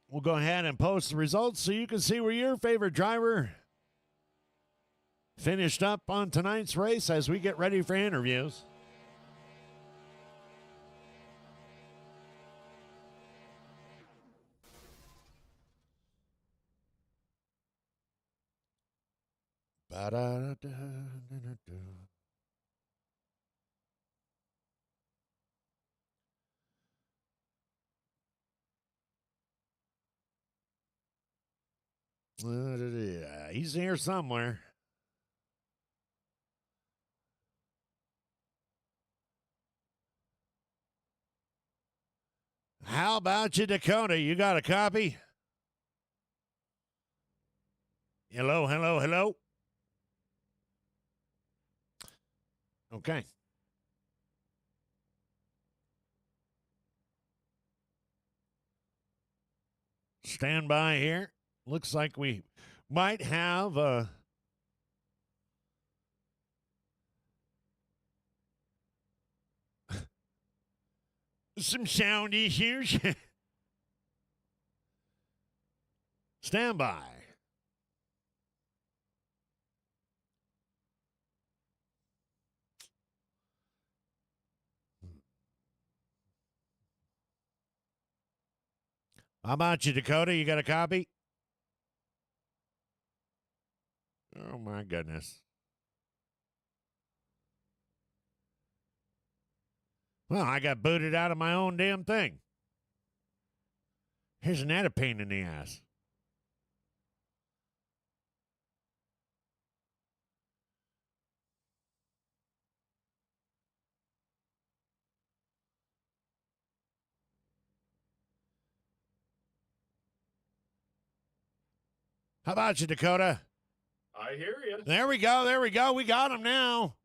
We'll go ahead and post the results so you can see where your favorite driver finished up on tonight's race as we get ready for interviews. He's here somewhere. How about you, Dakota? You got a copy? Hello, hello, hello. Okay. Stand by here. Looks like we might have some sound issues. Stand by. How about you, Dakota? You got a copy? Oh, my goodness. Well, I got booted out of my own damn thing. Isn't that a pain in the ass? How about you, Dakota? I hear you. There we go. There we go. We got him now.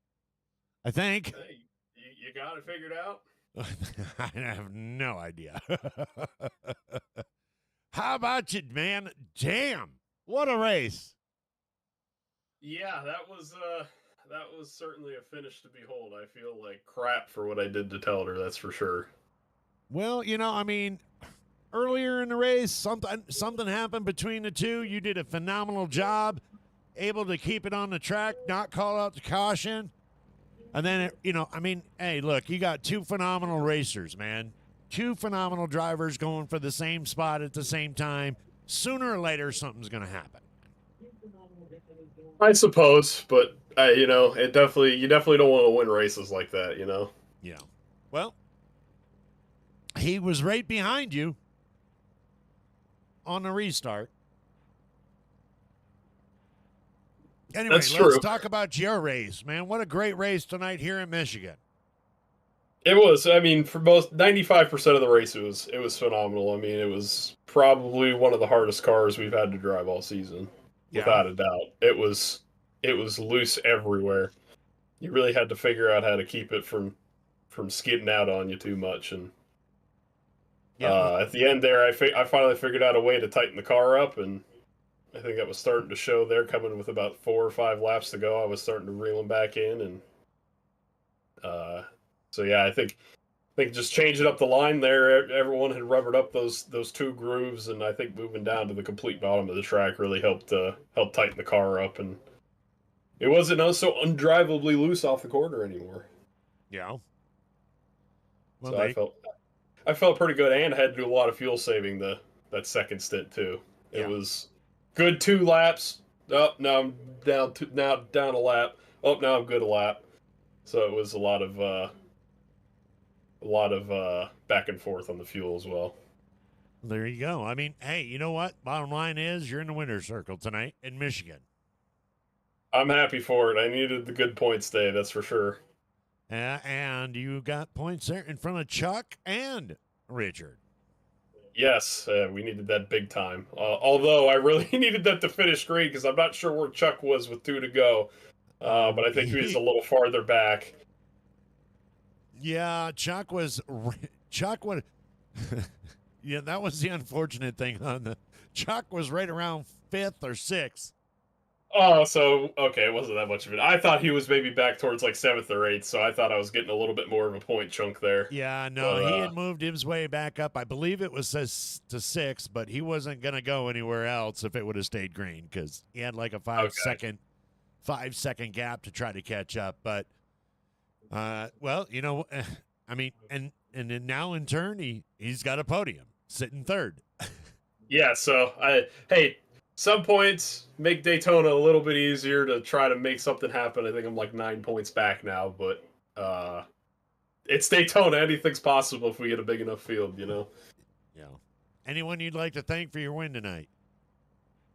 I think. Hey, you got it figured out? I have no idea. How about you, man? Damn. What a race. Yeah, that was certainly a finish to behold. I feel like crap for what I did to Telder, that's for sure. Well, you know, I mean, earlier in the race, something happened between the two. You did a phenomenal job, able to keep it on the track, not call out the caution. And then, hey, look, you got 2 phenomenal racers, man. 2 phenomenal drivers going for the same spot at the same time. Sooner or later, something's going to happen. I suppose, but It definitely you definitely don't want to win races like that. Yeah. Well, he was right behind you on the restart. Anyway, That's let's true. talk about your race, man. What a great race tonight here in Michigan. It was. I mean, for most 95% of the race, it was phenomenal. I mean, it was probably one of the hardest cars we've had to drive all season, Yeah. without a doubt. It was loose everywhere. You really had to figure out how to keep it from skidding out on you too much. And Yeah. at the end there, I finally figured out a way to tighten the car up, and I think that was starting to show there. Coming with about 4 or 5 laps to go, I was starting to reel them back in, and so yeah, I think just changing up the line there, everyone had rubbered up those two grooves, and I think moving down to the complete bottom of the track really help tighten the car up, and it wasn't so undrivably loose off the corner anymore. Yeah. Well, So I felt pretty good, and I had to do a lot of fuel saving that second stint too. It Yeah. was good 2 laps. Oh, now I'm down a lap. Oh, now I'm good a lap. So it was a lot of back and forth on the fuel as well. there you go. I mean, hey, you know what? Bottom line is you're in the winner's circle tonight in Michigan. I'm happy for it. I needed the good points day, that's for sure. And you got points there in front of Chuck and Richard. Yes, we needed that big time. Although I really needed that to finish green because I'm not sure where Chuck was with 2 to go. But I think he was a little farther back. Yeah, Chuck would. Yeah, that was the unfortunate thing on the. Chuck was right around 5th or 6th. Oh, so okay, it wasn't that much of it. I thought he was maybe back towards like 7th or 8th, so I thought I was getting a little bit more of a point chunk there. Yeah, no, he had moved his way back up. I believe it was to 6, but he wasn't going to go anywhere else if it would have stayed green because he had like a 5-second gap to try to catch up. But, well, I mean, and then now in turn, he's got a podium, sitting 3rd. Yeah, so hey, some points make Daytona a little bit easier to try to make something happen. I think I'm like 9 points back now, but it's Daytona. Anything's possible if we get a big enough field, Yeah. Anyone you'd like to thank for your win tonight?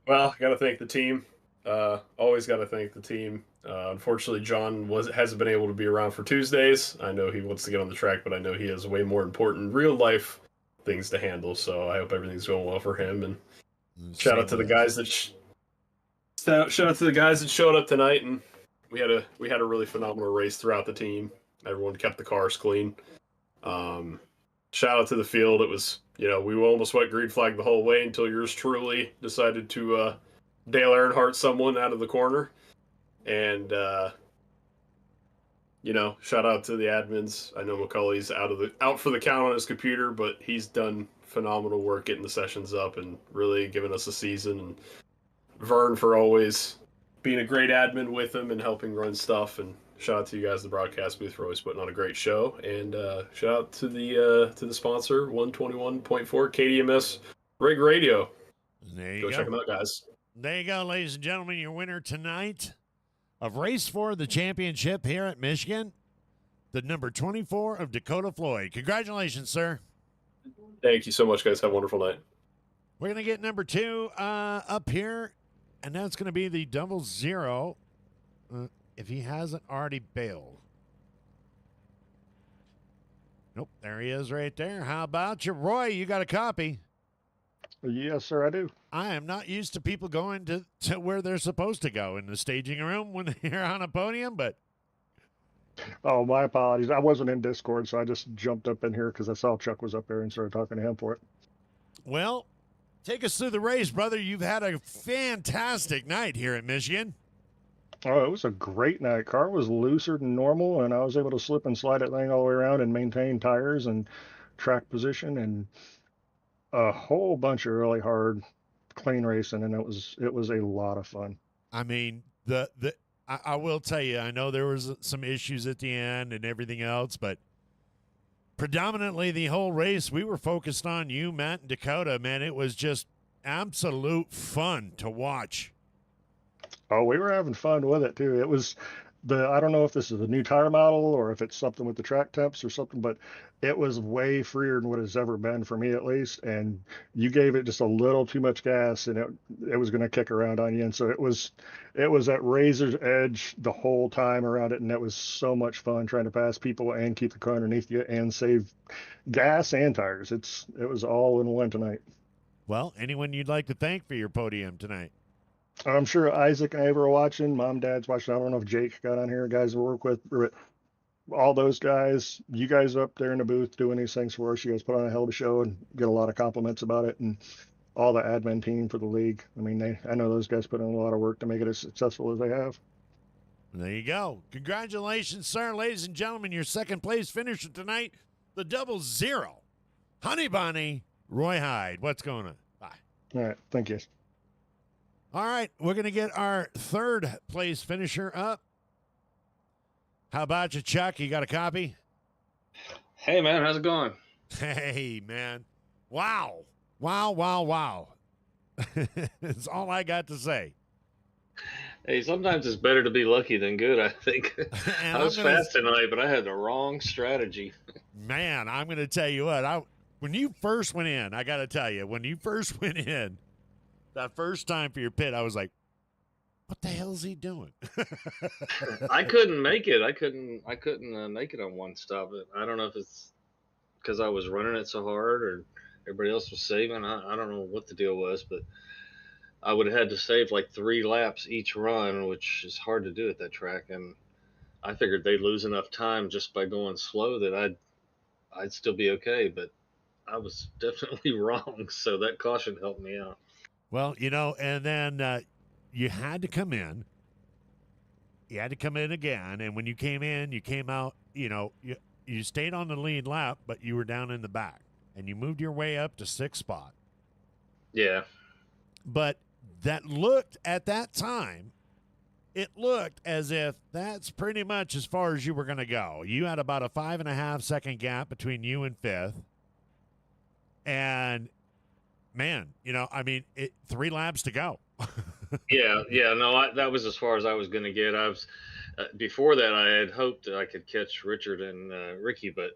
Well, I got to thank the team. Always got to thank the team. Unfortunately, John hasn't been able to be around for Tuesdays. I know he wants to get on the track, but I know he has way more important real life things to handle. So I hope everything's going well for him. And shout out to the guys that showed up tonight, and we had a really phenomenal race throughout the team. Everyone kept the cars clean. Shout out to the field. It was we almost went green flag the whole way until yours truly decided to Dale Earnhardt someone out of the corner, and shout out to the admins. I know McCulley's out for the count on his computer, but he's done phenomenal work getting the sessions up and really giving us a season. And Vern for always being a great admin with him and helping run stuff. And shout out to you guys, the broadcast booth, for always putting on a great show. And shout out to the sponsor, 121.4 KDMS Rig Radio. There you go check them out, guys. There you go, ladies and gentlemen. Your winner tonight of race for the championship here at Michigan, the number 24 of Dakota Floyd. Congratulations, sir. Thank you so much, guys. Have a wonderful night. We're going to get number 2 up here, and that's going to be the 00, if he hasn't already bailed. Nope, there he is right there. How about you, Roy? You got a copy? Yes, sir, I do. I am not used to people going to where they're supposed to go in the staging room when they're on a podium, but. Oh, my apologies. I wasn't in Discord, so I just jumped up in here because I saw Chuck was up there and started talking to him for it. Well, take us through the race, brother. You've had a fantastic night here at Michigan. Oh, it was a great night. Car was looser than normal, and I was able to slip and slide that thing all the way around and maintain tires and track position and a whole bunch of really hard, clean racing, and it was a lot of fun. I mean, I will tell you, I know there was some issues at the end and everything else, but predominantly the whole race, we were focused on you, Matt, and Dakota. Man, it was just absolute fun to watch. Oh, we were having fun with it too. It was I don't know if this is a new tire model or if it's something with the track temps or something, but it was way freer than what it's ever been for me at least. And you gave it just a little too much gas and it was going to kick around on you. And so it was at razor's edge the whole time around it. And that was so much fun trying to pass people and keep the car underneath you and save gas and tires. It was all in one tonight. Well, anyone you'd like to thank for your podium tonight? I'm sure Isaac and Ava are watching. Mom, Dad's watching. I don't know if Jake got on here, guys we work with, but all those guys, you guys up there in the booth doing these things for us. You guys put on a hell of a show and get a lot of compliments about it. And all the admin team for the league. I mean, I know those guys put in a lot of work to make it as successful as they have. There you go. Congratulations, sir. Ladies and gentlemen, your second place finisher tonight, the 00. Honey Bunny, Roy Hyde. What's going on? Bye. All right. Thank you. All right, we're going to get our third place finisher up. How about you, Chuck? You got a copy? Hey, man, how's it going? Hey, man. Wow. Wow, wow, wow. That's all I got to say. Hey, sometimes it's better to be lucky than good, I think. I was fast tonight, but I had the wrong strategy. Man, I'm going to tell you what. When you first went in, I got to tell you, when you first went in, that first time for your pit, I was like, what the hell is he doing? I couldn't make it. I couldn't make it on one stop. I don't know if it's because I was running it so hard or everybody else was saving. I don't know what the deal was, but I would have had to save like 3 laps each run, which is hard to do at that track. And I figured they'd lose enough time just by going slow that I'd still be okay. But I was definitely wrong. So that caution helped me out. Well, and then you had to come in. You had to come in again. And when you came in, you came out, you stayed on the lead lap, but you were down in the back. And you moved your way up to 6th spot. Yeah. But that looked, at that time, it looked as if that's pretty much as far as you were going to go. You had about a 5.5 second gap between you and 5th. And, man, 3 laps to go. Yeah, no, that was as far as I was going to get. I was before that I had hoped that I could catch Richard and Ricky, but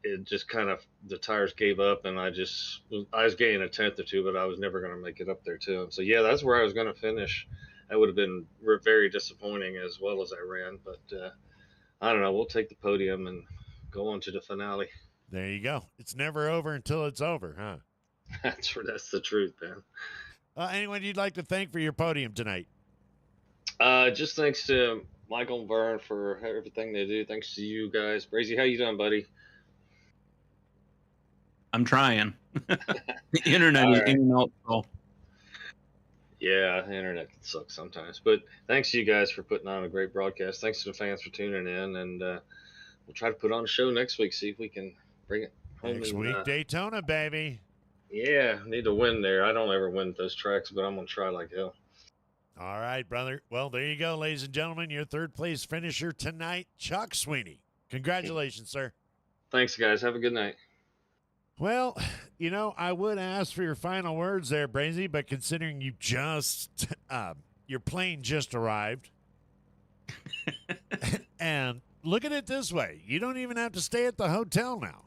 it just kind of the tires gave up, and I was gaining a tenth or two, but I was never going to make it up there to him. So yeah, that's where I was going to finish. That would have been very disappointing as well as I ran, but I don't know. We'll take the podium and go on to the finale. There you go. It's never over until it's over, huh? That's the truth, man. Anyone you'd like to thank for your podium tonight? Just thanks to Michael and Vern for everything they do. Thanks to you guys. Brazy, how you doing, buddy? I'm trying. The internet is in and out. So. Yeah, the internet can suck sometimes. But thanks to you guys for putting on a great broadcast. Thanks to the fans for tuning in. And we'll try to put on a show next week, see if we can bring it home. Next week, Daytona, baby. Yeah, need to win there. I don't ever win at those tracks, but I'm going to try like hell. All right, brother. Well, there you go, ladies and gentlemen. Your third place finisher tonight, Chuck Sweeney. Congratulations, sir. Thanks, guys. Have a good night. Well, I would ask for your final words there, Brazy, but considering you just, your plane just arrived, and look at it this way. You don't even have to stay at the hotel now.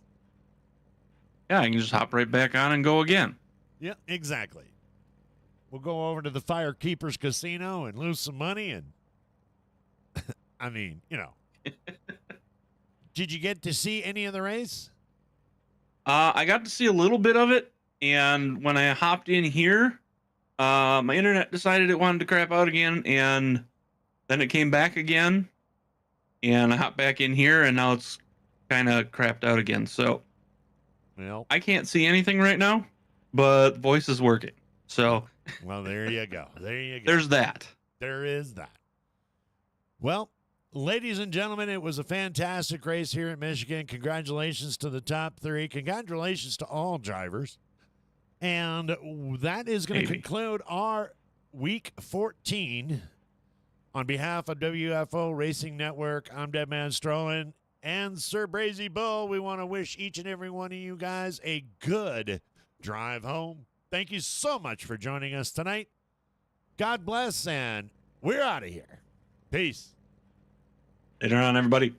Yeah, I can just hop right back on and go again. Yeah, exactly. We'll go over to the Firekeepers Casino and lose some money. And I mean, Did you get to see any of the race? I got to see a little bit of it. And when I hopped in here, my internet decided it wanted to crap out again. And then it came back again. And I hopped back in here, and now it's kind of crapped out again. So well, I can't see anything right now, but voice is working. So well, there you go. There you go. There's that. There is that. Well, ladies and gentlemen, it was a fantastic race here in Michigan. Congratulations to the top 3. Congratulations to all drivers. And that is going to conclude our week 14. On behalf of WFO Racing Network, I'm Deadman Strolin and Sir Brazy Bull. We want to wish each and every one of you guys a good drive home. Thank you so much for joining us tonight. God bless, and We're out of here. Peace. Later on, everybody.